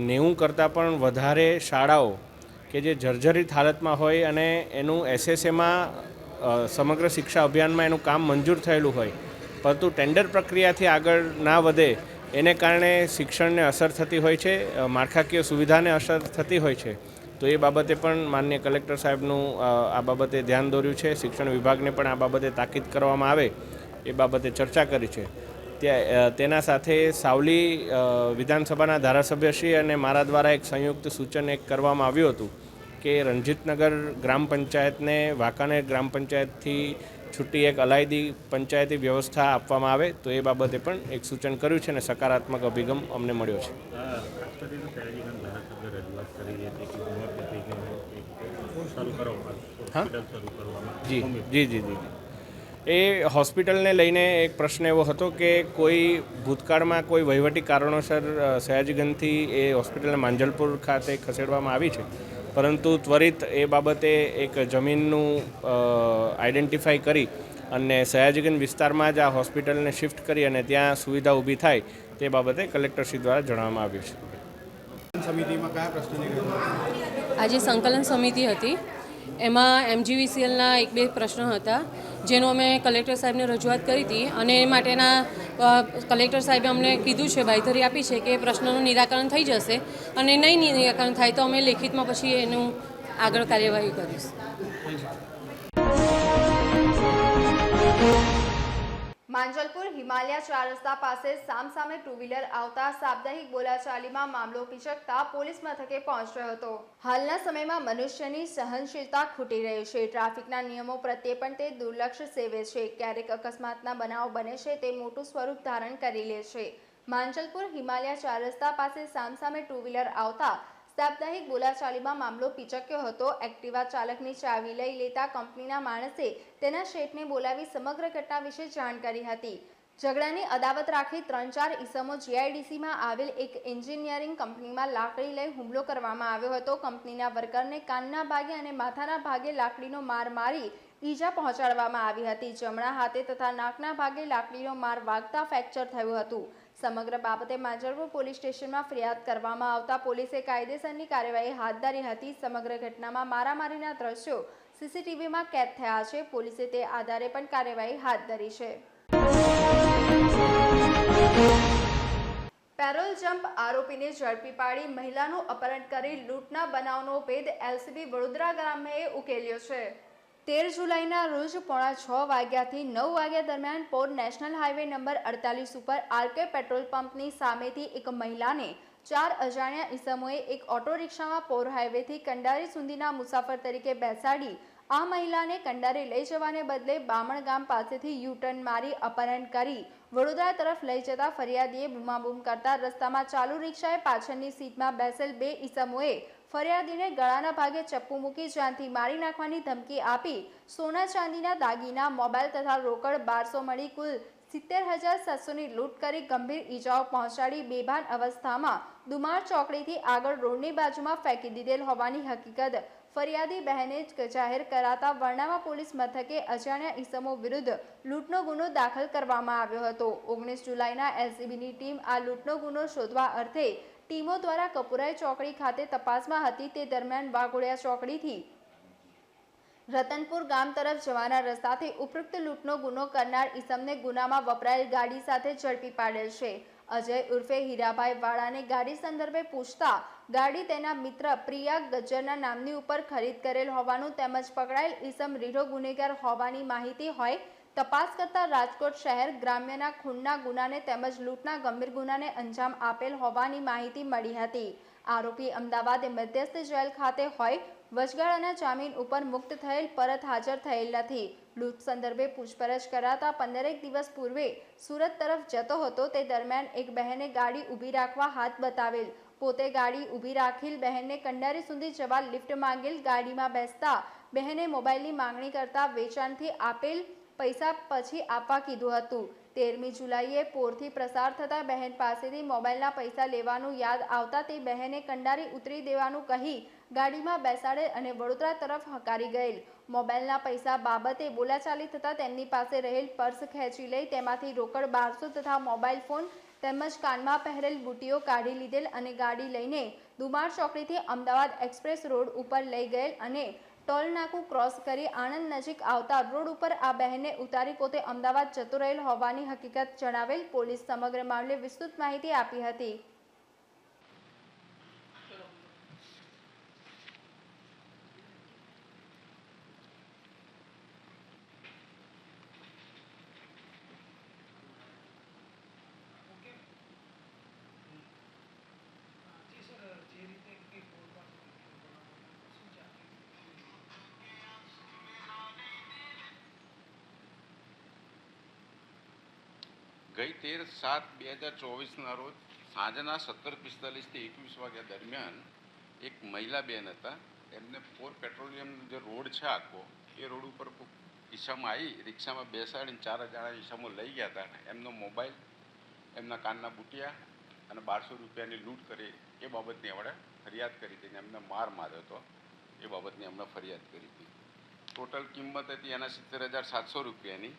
K: 90 કરતાં પણ વધારે શાળાઓ કે જે જર્જરિત હાલતમાં હોય અને એનું SSAમાં સમગ્ર શિક્ષા અભિયાનમાં એનું કામ મંજૂર થયેલું હોય પરંતુ ટેન્ડર પ્રક્રિયાથી આગળ ના વધે એને કારણે શિક્ષણને અસર થતી હોય છે, માળખાકીય સુવિધાને અસર થતી હોય છે. તો એ બાબતે પણ માનનીય કલેક્ટર સાહેબનું આ બાબતે ધ્યાન દોર્યું છે. શિક્ષણ વિભાગને પણ આ બાબતે તાકીદ કરવામાં આવે એ બાબતે ચર્ચા કરી છે. તેના સાથે સાવલી વિધાનસભાના ધારાસભ્યશ્રી અને મારા દ્વારા એક સંયુક્ત સૂચન એક કરવામાં આવ્યું હતું કે રણજીતનગર ગ્રામ પંચાયતને વાંકાનેર ગ્રામ પંચાયતથી છૂટી એક અલાયદી પંચાયતી વ્યવસ્થા આપવામાં આવે, તો એ બાબતે પણ એક સૂચન કર્યું છે અને સકારાત્મક અભિગમ અમને મળ્યો છે. જી જી જી જી એ હોસ્પિટલને લઈને એક પ્રશ્ન એવો હતો કે કોઈ ભૂતકાળમાં કોઈ વહીવટી કારણોસર સયાજીગંજથી એ હોસ્પિટલને માંજલપુર ખાતે ખસેડવામાં આવી છે, પરંતુ ત્વરિત એ બાબતે એક જમીનનું આઈડેન્ટિફાઈ કરી અને સયાજીગંજ વિસ્તારમાં જ આ હોસ્પિટલને શિફ્ટ કરી અને ત્યાં સુવિધા ઊભી થાય તે બાબતે કલેક્ટરશ્રી દ્વારા જણાવવામાં આવ્યું છે.
J: સમિતિમાં કયા પ્રશ્નની રજૂઆત?
N: આજે સંકલન સમિતિ હતી, એમાં MGVCLના 1-2 પ્રશ્નો હતા જેનો અમે કલેક્ટર સાહેબને રજૂઆત કરી હતી અને એ માટેના કલેક્ટર સાહેબે અમને કીધું છે, બાંયધરી આપી છે કે પ્રશ્નનું નિરાકરણ થઈ જશે અને નહીં નિરાકરણ થાય તો અમે લેખિતમાં પછી એનું આગળ કાર્યવાહી કરીશું.
A: માંજલપુર હિમાલયા 4 રસ્તા પાસે સામસામે ટુ વ્હીલર આવતા સાપ્તાહિક બોલાચાલીમાં મામલો પિચકતા પોલીસ મથકે પહોંચ્યો હતો. હાલના સમયમાં મનુષ્યની સહનશીલતા ખૂટી રહી છે. ટ્રાફિકના નિયમો પ્રત્યે પણ તે દુર્લક્ષ સેવે છે. ક્યારેક અકસ્માતના બનાવો બને છે તે મોટું સ્વરૂપ ધારણ કરી લે છે. માંજલપુર હિમાલયા 4 રસ્તા પાસે સામસામે ટુ વ્હીલર આવતા સાપ્તાહિક બોલાચાલીમાં મામલો પિચક્યો હતો. એક્ટિવા ચાલકની ચાવી લઈ લેતા કંપનીના માણસે તેના શેઠને બોલાવી સમગ્ર ઘટના વિશે જાણ કરી હતી. ઝઘડાની અદાવત રાખી 3-4 ઈસમો GIDCમાં આવેલ એક એન્જિનિયરિંગ કંપનીમાં લાકડી લઈ હુમલો કરવામાં આવ્યો હતો. કંપનીના વર્કરને કાનના ભાગે અને માથાના ભાગે લાકડીનો માર મારી ઈજા પહોંચાડવામાં આવી હતી. જમણા હાથે તથા નાકના ભાગે લાકડીનો માર વાગતા ફ્રેક્ચર થયું હતું. સમગ્ર બાબતે માંજલપુર પોલીસ સ્ટેશનમાં ફરિયાદ કરવામાં આવતા પોલીસે કાયદેસરની કાર્યવાહી હાથ ધરી હતી. સમગ્ર ઘટનામાં મારામારીના દ્રશ્યો CCTVમાં કેદ થયા છે. પોલીસે તે આધારે પણ કાર્યવાહી હાથ ધરી છે. પેરોલ જમ્પ આરોપીને ઝડપી પાડી મહિલાનું અપહરણ કરી લૂંટના બનાવનો ભેદ LCB વડોદરા ગ્રામ્યએ ઉકેલ્યો છે. 13 જુલાઈના રોજ 6:45 વાગ્યાથી 9 વાગ્યા દરમિયાન પોર નેશનલ હાઈવે નંબર 48 ઉપર RK પેટ્રોલ પંપની સામેથી એક મહિલાને 4 અજાણ્યા ઈસમોએ એક ઓટો રિક્ષામાં પોર હાઈવેથી કંડારી સુધીના મુસાફર તરીકે બેસાડી આ મહિલાને કંડારી લઈ જવાને બદલે બામણ ગામ પાસેથી યુ-ટર્ન મારી અપહરણ કરી વડોદરા તરફ લઈ જતા ફરિયાદીએ બૂમાબૂમ કરતા રસ્તામાં ચાલુ રિક્ષાએ પાછળની સીટમાં બેસેલ 2 ઈસમોએ ફરિયાદીને ગળાના ભાગે ચપ્પુ મૂકી જાનથી મારી નાખવાની ધમકી આપી સોના ચાંદીના દાગીના, મોબાઈલ તથા રોકડ 1200 મળી કુલ 70,700ની લૂંટ કરી ગંભીર ઈજાઓ પહોંચાડી બેભાન અવસ્થામાં દુમાર ચોકડીથી આગળ રોડની બાજુમાં ફેંકી દીધેલ હોવાની હકીકત ફરિયાદી બહેને જાહેર કરાતા વર્ણાવા પોલીસ મથકે અજાણ્યા ઈસમો વિરુદ્ધ લૂંટનો ગુનો દાખલ કરવામાં આવ્યો હતો. 19 જુલાઈના LCBની ટીમ આ લૂંટનો ગુનો શોધવા અર્થે ટીમો દ્વારા કપુરાઈ ચોકડી ખાતે તપાસમાં હતી. તે દરમિયાન વાઘોડિયા ચોકડીથી રતનપુર ગામ તરફ જવાના રસ્તાથી ઉપરોક્ત લૂંટનો ગુનો કરનાર ઈસમને ગુનામાં વપરાયેલ ગાડી સાથે ઝડપી પાડેલ છે. અજય ઉર્ફે હીરાભાઈ વાળાને ગાડી સંદર્ભે પૂછતા ગાડી તેના મિત્ર પ્રિયા ગજ્જરના નામની ઉપર ખરીદ કરેલ હોવાનું તેમજ પકડાયેલ ઈસમ રીઢો ગુનેગાર હોવાની માહિતી હોય તપાસ કરતા રાજકોટ શહેર ગ્રામ્યના ખૂનના ગુનાને તેમજ લૂંટના ગંભીર ગુનાને અંજામ આપેલ હોવાની માહિતી મળી હતી. આરોપી અમદાવાદ મધ્યસ્થ જેલ ખાતે હોય વચગાળાના જામીન ઉપર મુક્ત થયેલ પરત હાજર થયેલ નથી. લૂંટ સંદર્ભે પૂછપરછ કરાતા 15 દિવસ પૂર્વે સુરત તરફ જતો હતો. તે દરમિયાન એક બહેને ગાડી ઊભી રાખવા હાથ બતાવેલ. પોતે ગાડી ઊભી રાખેલ બહેનને કંડારી સુધી જવા લિફ્ટ માંગેલ. ગાડીમાં બેસતા બહેને મોબાઈલની માંગણી કરતા વેચાણથી આપેલ પૈસા પછી આપવા કીધું હતું. 13મી જુલાઈએ પોરથી પ્રસાર થતા બહેન પાસેથી મોબાઈલના પૈસા લેવાનું યાદ આવતા તે બહેને કંડારી ઉતરી દેવાનું કહી ગાડીમાં બેસાડે અને વડોદરા તરફ હકારી ગયેલ. મોબાઈલના પૈસા બાબતે બોલાચાલી થતાં તેમની પાસે રહેલ પર્સ ખેંચી લઈ તેમાંથી રોકડ 1200 તથા મોબાઈલ ફોન તેમજ કાનમાં પહેરેલ બુટીઓ કાઢી લીધેલ અને ગાડી લઈને દુમાર ચોકડીથી અમદાવાદ એક્સપ્રેસ રોડ ઉપર લઈ ગયેલ અને ટોલ નાકું ક્રોસ કરી આણંદ નજીક આવતા રોડ ઉપર આ બહેનને ઉતારી પોતે અમદાવાદ જતો રહેલ હોવાની હકીકત જણાવેલ. પોલીસ સમગ્ર મામલે વિસ્તૃત માહિતી આપી હતી.
O: ગઈ 13/7/2024ના રોજ સાંજના 17:45થી 21 વાગ્યા દરમિયાન એક મહિલા બેન હતા. એમને પોર પેટ્રોલિયમ જે રોડ છે આખો એ રોડ ઉપર ઈસામાં આવી રિક્ષામાં બેસાડીને 4 જણા ઈસામાં લઈ ગયા હતા. એમનો મોબાઈલ, એમના કાનના બુટિયા અને 1200 રૂપિયાની લૂંટ કરી એ બાબતની એમણે ફરિયાદ કરી હતી. એમને માર માર્યો હતો એ બાબતની એમણે ફરિયાદ કરી હતી. ટોટલ કિંમત હતી એના 70,700 રૂપિયાની.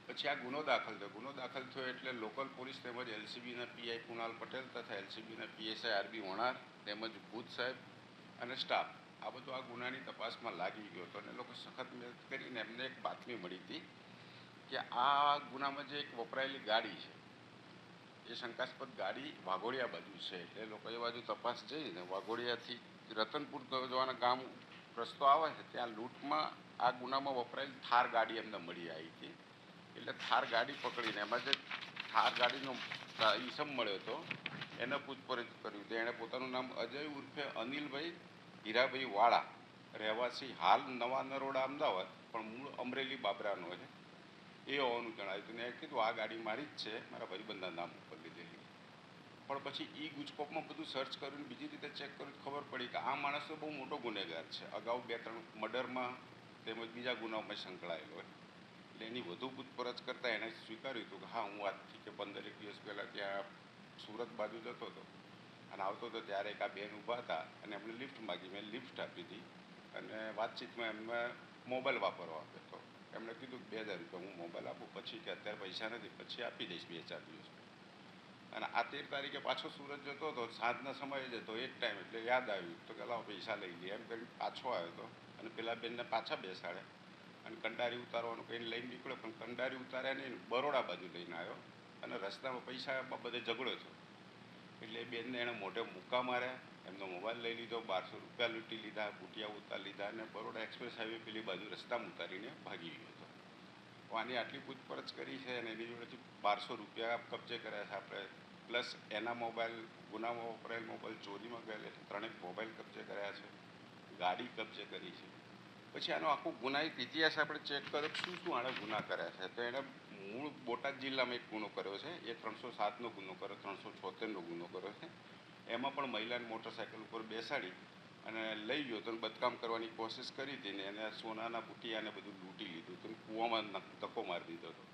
O: પછી આ ગુનો દાખલ થયો. ગુનો દાખલ થયો એટલે લોકલ પોલીસ તેમજ એલસીબીના પીઆઈ કુણાલ પટેલ તથા એલસીબીના પીએસઆઈ આરબી વણાર તેમજ ભૂત સાહેબ અને સ્ટાફ આ બધું આ ગુનાની તપાસમાં લાગી ગયો હતો. અને લોકો સખત મહેનત કરીને એમને એક બાતમી મળી હતી કે આ ગુનામાં જે એક વપરાયેલી ગાડી છે એ શંકાસ્પદ ગાડી વાઘોડિયા બાજુ છે. એટલે લોકો એ બાજુ તપાસ જઈને વાઘોડિયાથી રતનપુર જવાના ગામ રસ્તો આવે છે ત્યાં લૂંટમાં આ ગુનામાં વપરાયેલી થાર ગાડી એમને મળી આવી હતી. એટલે થાર ગાડી પકડીને એમાં જે થાર ગાડીનો ઈસમ મળ્યો હતો એને પૂછપરછ કર્યું તો એણે પોતાનું નામ અજય ઉર્ફે અનિલભાઈ હીરાભાઈ વાળા, રહેવાસી હાલ નવા નરોડા અમદાવાદ પણ મૂળ અમરેલી બાબરાનો છે એ હોવાનું જણાવ્યું હતું. ને કીધું આ ગાડી મારી જ છે, મારા ભાઈબંધના નામ ઉપર લીધેલી. પણ પછી ઈ ગુજકોપમાં બધું સર્ચ કર્યું ને બીજી રીતે ચેક કર્યું ખબર પડી કે આ માણસ તો બહુ મોટો ગુનેગાર છે. અગાઉ 2-3 મર્ડરમાં તેમજ બીજા ગુનાઓમાં સંકળાયેલો હોય. એટલે એની વધુ પૂછપરછ કરતાં એણે સ્વીકાર્યું હતું કે હા હું આજથી કે 15 દિવસ પહેલાં ત્યાં સુરત બાજુ જતો હતો અને આવતો હતો ત્યારે એક આ બેન ઊભા હતા અને એમણે લિફ્ટ માગી. મેં લિફ્ટ આપી હતી અને વાતચીતમાં એમને મોબાઈલ વાપરવા આપ્યો હતો. એમણે કીધું 2000 રૂપિયા હું મોબાઈલ આપું, પછી કે અત્યારે પૈસા નથી, પછી આપી દઈશ 2-4 દિવસ. અને આ 13 તારીખે પાછો સુરત જતો હતો, સાંજના સમયે જતો એક ટાઈમ એટલે યાદ આવ્યું તો કે લાવ પૈસા લઈ લઈએ એમ કરીને પાછો આવ્યો હતો અને પેલા બેનને પાછા બેસાડ્યા અને કંડારી ઉતારવાનું કહીને લઈને નીકળ્યો. પણ કંડારી ઉતાર્યા નહીં, બરોડા બાજુ લઈને આવ્યો અને રસ્તામાં પૈસા બાબતે ઝઘડો થયો. એટલે એ બેનને એણે મોઢે મુક્કા માર્યા, એમનો મોબાઈલ લઈ લીધો, 1200 રૂપિયા લૂંટી લીધા, બુટિયા ઉતાર લીધા અને બરોડા એક્સપ્રેસ હાઈવે પેલી બાજુ રસ્તામાં ઉતારીને ભાગી ગયો હતો. આની આટલી પૂછપરછ કરી છે અને એની જોડેથી 1200 રૂપિયા કબજે કર્યા છે આપણે, પ્લસ એના મોબાઈલ, ગુનામાં વપરાયેલ મોબાઈલ ચોરીમાં ગયેલ 3 મોબાઈલ કબજે કર્યા છે, ગાડી કબજે કરી છે. પછી આનો આખો ગુનાહિત ઇતિહાસ આપણે ચેક કર્યો શું શું આણે ગુના કર્યા છે. તો એણે મૂળ બોટાદ જિલ્લામાં એક ગુનો કર્યો છે, એ 307નો ગુનો કર્યો, 376નો ગુનો કર્યો છે. એમાં પણ મહિલાને મોટરસાઇકલ ઉપર બેસાડી અને લઈ ગયો તો બદકામ કરવાની કોશિશ કરી હતી ને એને સોનાના બુટિયાને બધું લૂંટી લીધું હતું, કૂવામાં ધક્કો મારી દીધો હતો.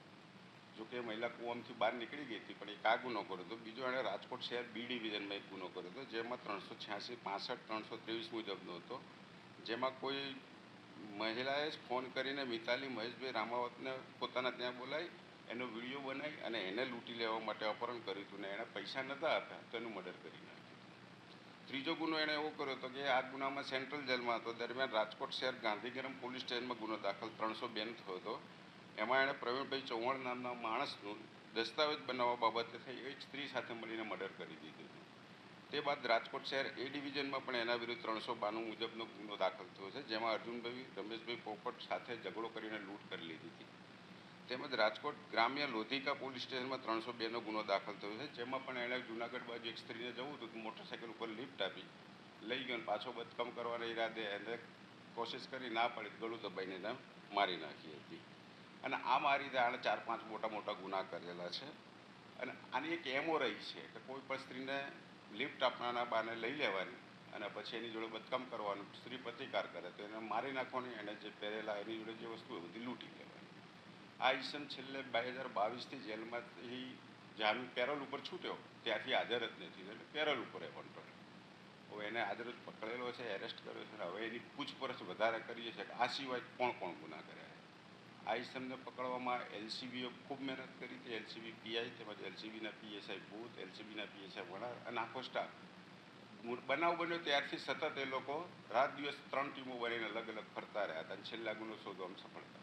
O: જોકે મહિલા કૂવામાંથી બહાર નીકળી ગઈ હતી પણ એક આ ગુનો કર્યો હતો. બીજો એણે રાજકોટ શહેર બી ડિવિઝનમાં એક ગુનો કર્યો હતો જેમાં 386, 65, 323 મુજબનો હતો. જેમાં કોઈ મહિલાએ ફોન કરીને મિતાલી મહેશભાઈ રામાવતને પોતાના ત્યાં બોલાવી એનો વિડીયો બનાવી અને એને લૂંટી લેવા માટે અપહરણ કર્યું હતું ને એણે પૈસા નહોતા આપ્યા તો એનું મર્ડર કરી નાખ્યું. ત્રીજો ગુનો એણે એવો કર્યો હતો કે આ ગુનામાં સેન્ટ્રલ જેલમાં હતો દરમિયાન રાજકોટ શહેર ગાંધીગ્રામ પોલીસ સ્ટેશનમાં ગુનો દાખલ 302 થયો હતો. એમાં એણે પ્રવીણભાઈ ચૌહાણ નામના માણસનું દસ્તાવેજ બનાવવા બાબતે થઈ એક સ્ત્રી સાથે મળીને મર્ડર કરી દીધું હતું. તે બાદ રાજકોટ શહેર એ ડિવિઝનમાં પણ એના વિરુદ્ધ 392 મુજબનો ગુનો દાખલ થયો છે જેમાં અર્જુનભાઈ રમેશભાઈ પોપટ સાથે ઝઘડો કરીને લૂંટ કરી લીધી હતી. તેમજ રાજકોટ ગ્રામ્ય લોધિકા પોલીસ સ્ટેશનમાં 302નો ગુનો દાખલ થયો છે જેમાં પણ એણે જૂનાગઢ બાજુ એક સ્ત્રીને જવું હતું, મોટરસાઇકલ ઉપર લિફ્ટ આપી લઈ ગયો અને પાછો બદકામ કરવાના ઈરાદે એને કોશિશ કરી ના પાડી ગળું દબાઈને એને મારી નાખી હતી. અને આ રીતે આણે 4-5 મોટા ગુના કરેલા છે. અને આની એક એમો રહી છે કે કોઈ પણ સ્ત્રીને લિફ્ટ આપવાના બાને લઈ લેવાની અને પછી એની જોડે બદકામ કરવાનું, સ્ત્રી પ્રતિકાર કરે તો એને મારી નાખવાની, એને જે પહેરેલા એની જોડે જે વસ્તુ બધી લૂંટી લેવાની. આ ઈસમ છેલ્લે 2022થી જેલમાંથી જામીન પેરોલ ઉપર છૂટ્યો ત્યાંથી હાજર જ નથી, એટલે પેરોલ ઉપર કોન્ટ્રોલ. હવે એને હાજર જ પકડેલો છે, એરેસ્ટ કર્યો છે. હવે એની પૂછપરછ વધારે કરીએ છીએ કે આ સિવાય કોણ કોણ ગુના કર્યા. આ ઈસમને પકડવામાં એલસીબીએ ખૂબ મહેનત કરી હતી. એલસીબી પીઆઈ તેમજ એલસીબીના પીએસઆઈ બૂથ, એલસીબીના પીએસઆઈ વડા અને આખો સ્ટાફ. બનાવ બન્યો ત્યારથી સતત એ લોકો રાત દિવસ 3 ટીમો બનીને અલગ અલગ ફરતા રહ્યા હતા અને છેલ્લા ગુનો શોધવામાં સફળતા.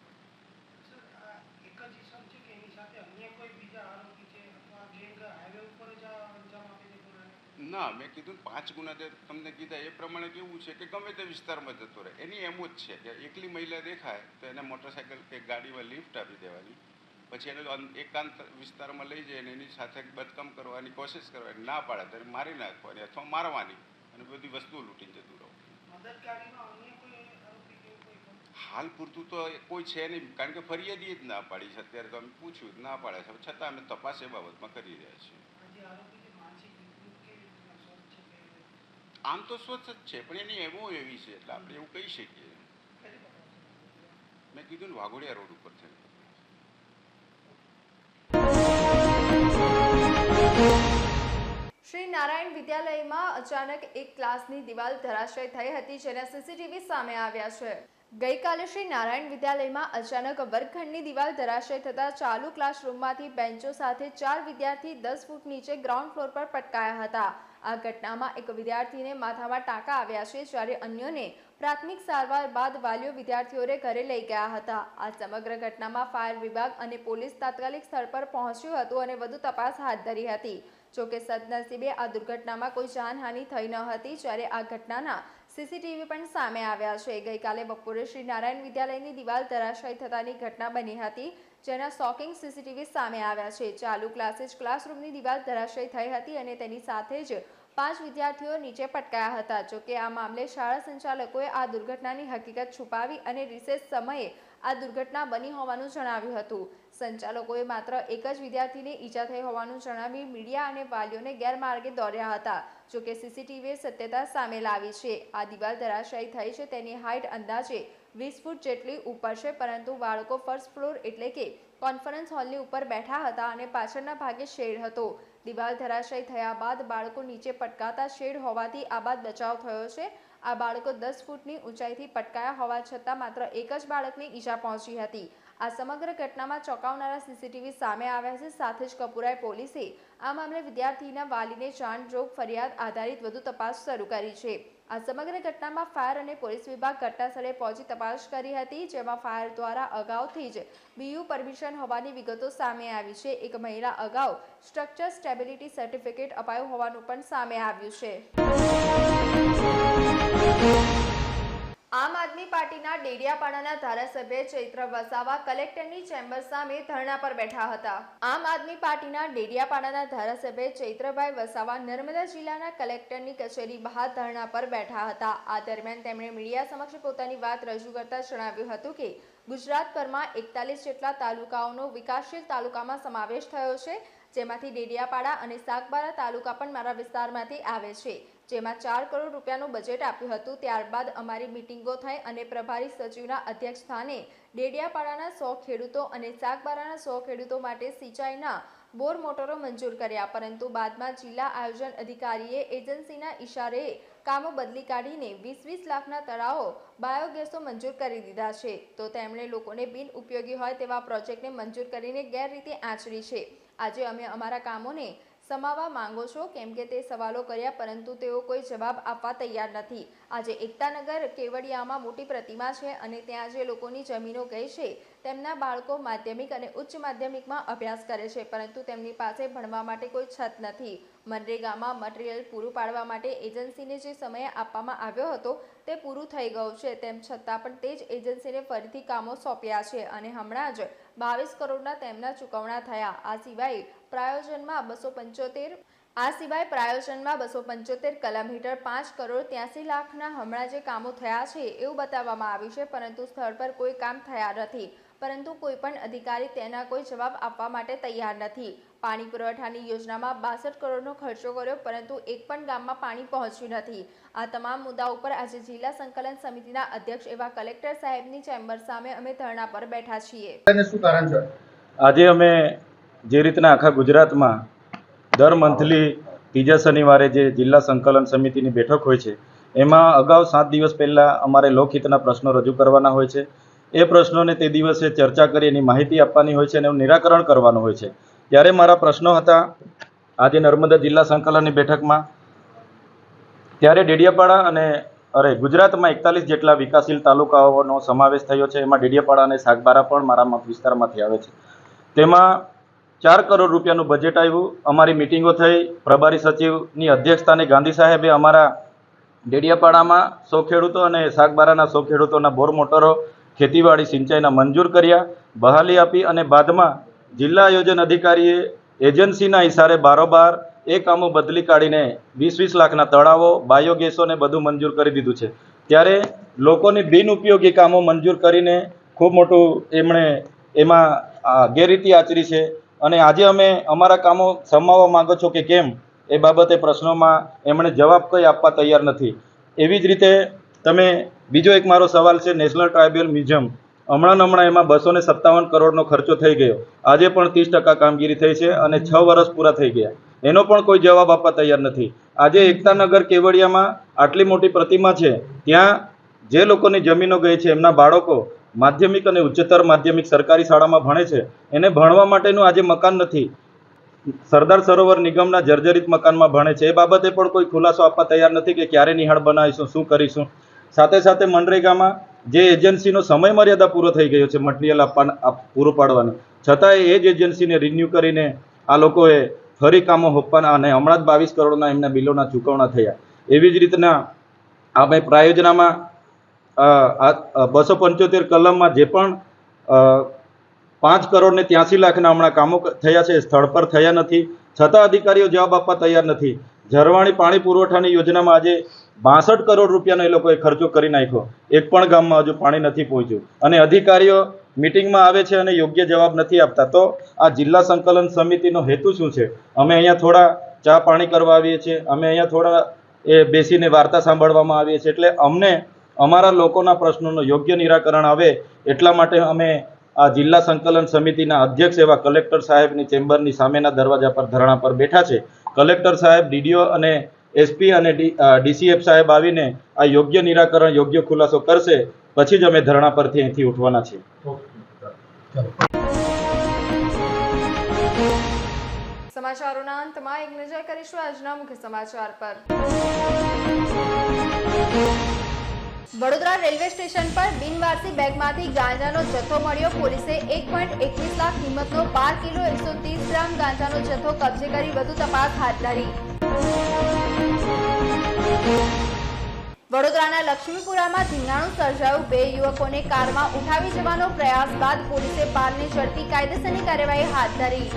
O: ના, મેં કીધું 5 ગુના જે તમને કીધા એ પ્રમાણે કેવું છે કે ગમે તે વિસ્તારમાં જતો રહે. એની એમ જ છે કે એકલી મહિલા દેખાય તો એને મોટરસાઇકલ કે ગાડીમાં લિફ્ટ આપી દેવાની, પછી એને એકાંત વિસ્તારમાં લઈ જઈને એની સાથે બદકામ કરવાની કોશિશ કરવાની, ના પાડે તો મારી નાખવાની અથવા મારવાની અને બધી વસ્તુઓ લૂંટીને જતું રહો. હાલ પૂરતું તો કોઈ છે નહીં, કારણ કે ફરિયાદી જ ના પાડી છે. અત્યારે તો અમે પૂછ્યું ના પાડે છે, છતાં અમે તપાસ એ બાબતમાં કરી રહ્યા છીએ. આમ તો સ્વચ્છ જ છે, પણ એની એમો એવી છે એટલે આપણે એવું કહી શકીએ. મેં કીધું ને વાઘોડિયા રોડ ઉપર છે.
A: શ્રી નારાયણ વિદ્યાલયમાં અચાનક એક ક્લાસની દિવાલ ધરાશય થઈ હતી, જેના સીસીટીવી સામે આવ્યા છે. ગઈકાલે શ્રી નારાયણ વિદ્યાલયમાં અચાનક વર્ગખંડની દિવાલ ધરાશય થતા ચાલુ ક્લાસરૂમમાંથી બેન્ચો સાથે 4 વિદ્યાર્થી 10 ફૂટ નીચે ગ્રાઉન્ડ ફ્લોર પર પટકાયા હતા. આ ઘટનામાં એક વિદ્યાર્થીને માથામાં ટાંકા આવ્યા છે, જ્યારે અન્યોને પ્રાથમિક સારવાર બાદ વાલીઓ વિદ્યાર્થીઓને ઘરે લઈ ગયા હતા. આ સમગ્ર ઘટનામાં ફાયર વિભાગ અને પોલીસ તાત્કાલિક સ્થળ પર પહોંચ્યું હતું અને વધુ તપાસ હાથ ધરી હતી. જોકે સદનસીબે આ દુર્ઘટનામાં કોઈ જાનહાનિ થઈ ન હતી, જ્યારે આ ઘટનાના સીસીટીવી પણ સામે આવ્યા છે. ગઈકાલે બપોરે શ્રી નારાયણ વિદ્યાલયની દિવાલ ધરાશય થતાની ઘટના બની હતી, જેના શોકિંગ સીસીટીવી સામે આવ્યા છે. ચાલુ ક્લાસે જ ક્લાસરૂમની દિવાલ ધરાશય થઈ હતી અને તેની સાથે જ 5 વિદ્યાર્થીઓ નીચે પટકાયા હતા. જોકે આ મામલે શાળા સંચાલકોએ આ દુર્ઘટનાની હકીકત છુપાવી અને રિસેસ સમયે આ દુર્ઘટના બની હોવાનું જણાવ્યું હતું. સંચાલકોએ માત્ર એક જ વિદ્યાર્થીને ઈજા થઈ હોવાનું જણાવી મીડિયા અને વાલીઓને ગેરમાર્ગે દોર્યા હતા. જોકે સીસીટીવીએ સત્યતા સામે લાવી છે. આ દિવાલ ધરાશાયી થઈ છે તેની હાઇટ અંદાજે 20 ફૂટ જેટલી ઉપર છે, પરંતુ બાળકો ફર્સ્ટ ફ્લોર એટલે કે કોન્ફરન્સ હોલની ઉપર બેઠા હતા અને પાછળના ભાગે શેડ હતો. દિવાલ ધરાશાયી થયા બાદ બાળકો નીચે પટકાતા શેડ હોવાથી આ બાદ બચાવ થયો છે. આ બાળકો 10 ફૂટની ઊંચાઈથી પટકાયા હોવા છતાં માત્ર એક જ બાળકને ઈજા પહોંચી હતી. આ સમગ્ર ઘટનામાં ચોંકાવનારા સીસીટીવી સામે આવ્યા છે. સાથે જ કપુરાઈ પોલીસે આ મામલે વિદ્યાર્થીના વાલીને જાણ જોગ ફરિયાદ આધારિત વધુ તપાસ શરૂ કરી છે. આ સમગ્ર ઘટનામાં ફાયર અને પોલીસ વિભાગ ઘટનાસ્થળે પહોંચી તપાસ કરી હતી, જેમાં ફાયર દ્વારા અગાઉથી જ બીયુ પરમિશન હોવાની વિગતો સામે આવી છે. એક મહિલા અગાઉ સ્ટ્રક્ચર સ્ટેબિલિટી સર્ટિફિકેટ અપાયું હોવાનું પણ સામે આવ્યું છે. આમ આદમી પાર્ટીના ડેડિયાપાડાના ધારાસભ્ય ચૈત્ર વસાવા કલેક્ટરની ચેમ્બર સામે ધરણા પર બેઠા હતા. આમ આદમી પાર્ટીના ડેડિયાપાડાના ધારાસભ્ય ચૈત્રભાઈ વસાવા નર્મદા જિલ્લાના કલેક્ટરની કચેરી બહાર ધરણા પર બેઠા હતા. આ દરમિયાન તેમણે મીડિયા સમક્ષ પોતાની વાત રજૂ કરતા જણાવ્યું હતું કે ગુજરાતભરમાં 41 જેટલા તાલુકાઓનો વિકાસશીલ તાલુકામાં સમાવેશ થયો છે, જેમાંથી ડેડિયાપાડા અને સાગબારા તાલુકા પણ મારા વિસ્તારમાંથી આવે છે, જેમાં 4 કરોડ રૂપિયાનું બજેટ આપ્યું હતું. ત્યારબાદ અમારી મિટિંગો થઈ અને પ્રભારી સચિવના અધ્યક્ષ સ્થાને ડેડિયાપાડાના 100 ખેડૂતો અને સાગબારાના 100 ખેડૂતો માટે સિંચાઈના બોર મોટરો મંજૂર કર્યા, પરંતુ બાદમાં જિલ્લા આયોજન અધિકારીએ એજન્સીના ઇશારે કામો બદલી કાઢીને 20-20 લાખના તળાવો બાયોગેસો મંજૂર કરી દીધા છે. તો તેમણે લોકોને બિન ઉપયોગી હોય તેવા પ્રોજેક્ટને મંજૂર કરીને ગેરરીતિ આચરી છે. આજે અમે અમારા કામોને સમાવવા માંગો છો, કેમ કે તે સવાલો કર્યા પરંતુ તેઓ કોઈ જવાબ આપવા તૈયાર નથી. આજે એકતાનગર કેવડિયામાં મોટી પ્રતિમા છે અને ત્યાં જે લોકોની જમીનો ગઈ છે તેમના બાળકો માધ્યમિક અને ઉચ્ચ માધ્યમિકમાં અભ્યાસ કરે છે, પરંતુ તેમની પાસે ભણવા માટે કોઈ છત નથી. મનરેગામાં મટીરિયલ પૂરું પાડવા માટે એજન્સીને જે સમય આપવામાં આવ્યો હતો તે પૂરું થઈ ગયું છે, તેમ છતાં પણ તે જ એજન્સીને ફરીથી કામો સોંપ્યા છે અને હમણાં જ 22 કરોડના તેમના ચૂકવણા થયા. આ સિવાય પ્રાયોજનમાં 275 કલમ હેઠળ 5 કરોડ 83 લાખના હમણાં જે કામો થયા છે એવું બતાવવામાં આવ્યું છે, પરંતુ સ્થળ પર કોઈ કામ થયા નથી, પરંતુ કોઈ પણ અધિકારી તેના કોઈ જવાબ આપવા માટે તૈયાર નથી. પાણી પુરવઠાની યોજનામાં 62 કરોડનો ખર્ચો કર્યો, પરંતુ એક પણ ગામમાં પાણી પહોંચ્યું નથી. આ તમામ મુદ્દાઓ પર આજે જિલ્લા સંકલન સમિતિના અધ્યક્ષ એવા કલેક્ટર સાહેબની ચેમ્બર સામે અમે ધરણા પર બેઠા છીએ.
P: શું કારણ છે?
Q: આજે અમે જે રીતના આખા ગુજરાતમાં દર મંથલી ત્રીજા શનિવારે જે જિલ્લા સંકલન સમિતિની બેઠક હોય છે, એમાં અગાઉ 7 દિવસ પહેલાં અમારે લોકહિતના પ્રશ્નો રજૂ કરવાના હોય છે. એ પ્રશ્નોને તે દિવસે ચર્ચા કરી એની માહિતી આપવાની હોય છે અને એનું નિરાકરણ કરવાનું હોય છે. ત્યારે મારા પ્રશ્નો હતા આજે નર્મદા જિલ્લા સંકલનની બેઠકમાં. ત્યારે ડેડિયાપાડા અને ગુજરાતમાં 41 જેટલા વિકાસશીલ તાલુકાઓનો સમાવેશ થયો છે. એમાં ડેડિયાપાડા અને સાગબારા પણ મારા વિસ્તારમાંથી આવે છે. તેમાં 4 કરોડ રૂપિયાનું બજેટ આવ્યું. અમારી મિટિંગો થઈ. પ્રભારી સચિવની અધ્યક્ષતાને ગાંધી સાહેબે અમારા ડેડિયાપાડામાં 100 ખેડૂતો અને સાગબારાના 100 ખેડૂતોના બોર મોટરો ખેતીવાડી સિંચાઈના મંજૂર કર્યા, બહાલી આપી અને બાદમાં જિલ્લા આયોજન અધિકારીએ એજન્સીના ઇશારે બારોબાર એ કામો બદલી કાઢીને 20-20 લાખના તળાવો, બાયોગેસોને બધું મંજૂર કરી દીધું છે. ત્યારે લોકોની બિનઉપયોગી કામો મંજૂર કરીને ખૂબ મોટું એમણે એમાં ગેરરીતિ આચરી છે. અને આજે અમે અમારા કામો સમાવવા માંગો છો કે કેમ, એ બાબતે પ્રશ્નોમાં એમણે જવાબ કંઈ આપવા તૈયાર નથી. એવી જ રીતે તમે બીજો એક મારો સવાલ છે નેશનલ ટ્રાઇબલ મ્યુઝિયમ. હમણાં એમાં 257 કરોડનો ખર્ચો થઈ ગયો. આજે પણ 30% કામગીરી થઈ છે અને 6 વર્ષ પૂરા થઈ ગયા. એનો પણ કોઈ જવાબ આપવા તૈયાર નથી. આજે એકતાનગર કેવડિયામાં આટલી મોટી પ્રતિમા છે, ત્યાં જે લોકોની જમીનો ગઈ છે એમના બાળકો માધ્યમિક અને ઉચ્ચતર માધ્યમિક સરકારી શાળામાં ભણે છે, એને ભણવા માટેનું આજે મકાન નથી. સરદાર સરોવર નિગમના જર્જરિત મકાનમાં ભણે છે. એ બાબતે પણ કોઈ ખુલાસો આપવા તૈયાર નથી કે ક્યારે નિહાળ બનાવીશું, શું કરીશું. સાથે સાથે મનરેગામાં જે એજન્સીનો સમય મર્યાદા પૂરો થઈ ગયો છે મટીરિયલ પૂરું પાડવાનું, છતાંય એ જ એજન્સીને રિન્યૂ કરીને આ લોકોએ ફરી કામો હોપવાના અને હમણાં જ 22 કરોડના એમના બિલોના ચૂકવણા થયા. એવી જ રીતના આપણે પ્રાયોજનામાં 275 કલમમાં જે પણ 5 કરોડ ને 83 લાખના હમણાં કામો થયા છે, સ્થળ પર થયા નથી, છતાં અધિકારીઓ જવાબ આપવા તૈયાર નથી. ઝરવાણી પાણી પુરવઠાની યોજનામાં આજે 62 કરોડ રૂપિયાનો એ લોકોએ ખર્ચો કરી નાખ્યો. એક પણ ગામમાં હજુ પાણી નથી પહોંચ્યું અને અધિકારીઓ મિટિંગમાં આવે છે અને યોગ્ય જવાબ નથી આપતા. તો આ જિલ્લા સંકલન સમિતિનો હેતુ શું છે? અમે અહીંયા થોડા ચા પાણી કરવા આવીએ છીએ, અમે અહીંયા થોડા બેસીને વાર્તા સાંભળવામાં આવીએ છીએ. એટલે અમને અમારા લોકોના પ્રશ્નોનું યોગ્ય નિરાકરણ આવે એટલા માટે અમે આ જિલ્લા સંકલન સમિતિના અધ્યક્ષ એવા કલેક્ટર સાહેબની ચેમ્બરની સામેના દરવાજા પર ધરણા પર બેઠા છે. કલેક્ટર સાહેબ, ડીડીઓ અને એસપી અને ડીસીએફ સાહેબ આવીને આ યોગ્ય નિરાકરણ, યોગ્ય ખુલાસો કરશે, પછી જ અમે ધરણા પરથી અહીંથી ઉઠવાના છીએ.
A: સમાચારોના અંતમાં એક નજર કરીશું આજના મુખ્ય સમાચાર પર. વડોદરા રેલવે સ્ટેશન પર બિનવારસી બેગમાંથી ગાંજાનો જથ્થો મળ્યો. પોલીસે 1.21 લાખ કિંમતનો 12 કિલો 130 ગ્રામ ગાંજાનો જથ્થો કબજે કરી વધુ તપાસ હાથ ધરી. વડોદરાના લક્ષ્મીપુરામાં ધીંગાણું સર્જાયું. 2 યુવકોને કારમાં ઉઠાવી જવાનો પ્રયાસ બાદ પોલીસે 12ને ઝડપી કાયદેસરની કાર્યવાહી હાથ ધરી.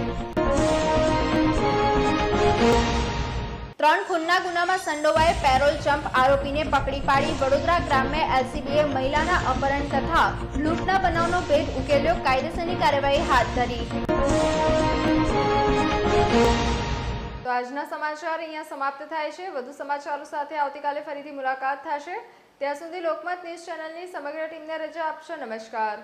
A: 3 ખૂનના ગુનામાં સંડોવાએ પેરોલ જમ્પ આરોપીને પકડી પાડી. વડોદરા ગ્રામ્ય એલસીબીએ મહિલાના અપહરણ તથા લૂંટના બનાવનો ભેદ ઉકેલ્યો. કાયદેસરની કાર્યવાહી હાથ ધરી. તો આજના સમાચાર અહીંયા સમાપ્ત થાય છે. વધુ સમાચારો સાથે આવતીકાલે ફરીથી મુલાકાત થશે. ત્યાં સુધી લોકમત ન્યૂઝ ચેનલની સમગ્ર ટીમને રજા આપશો. નમસ્કાર.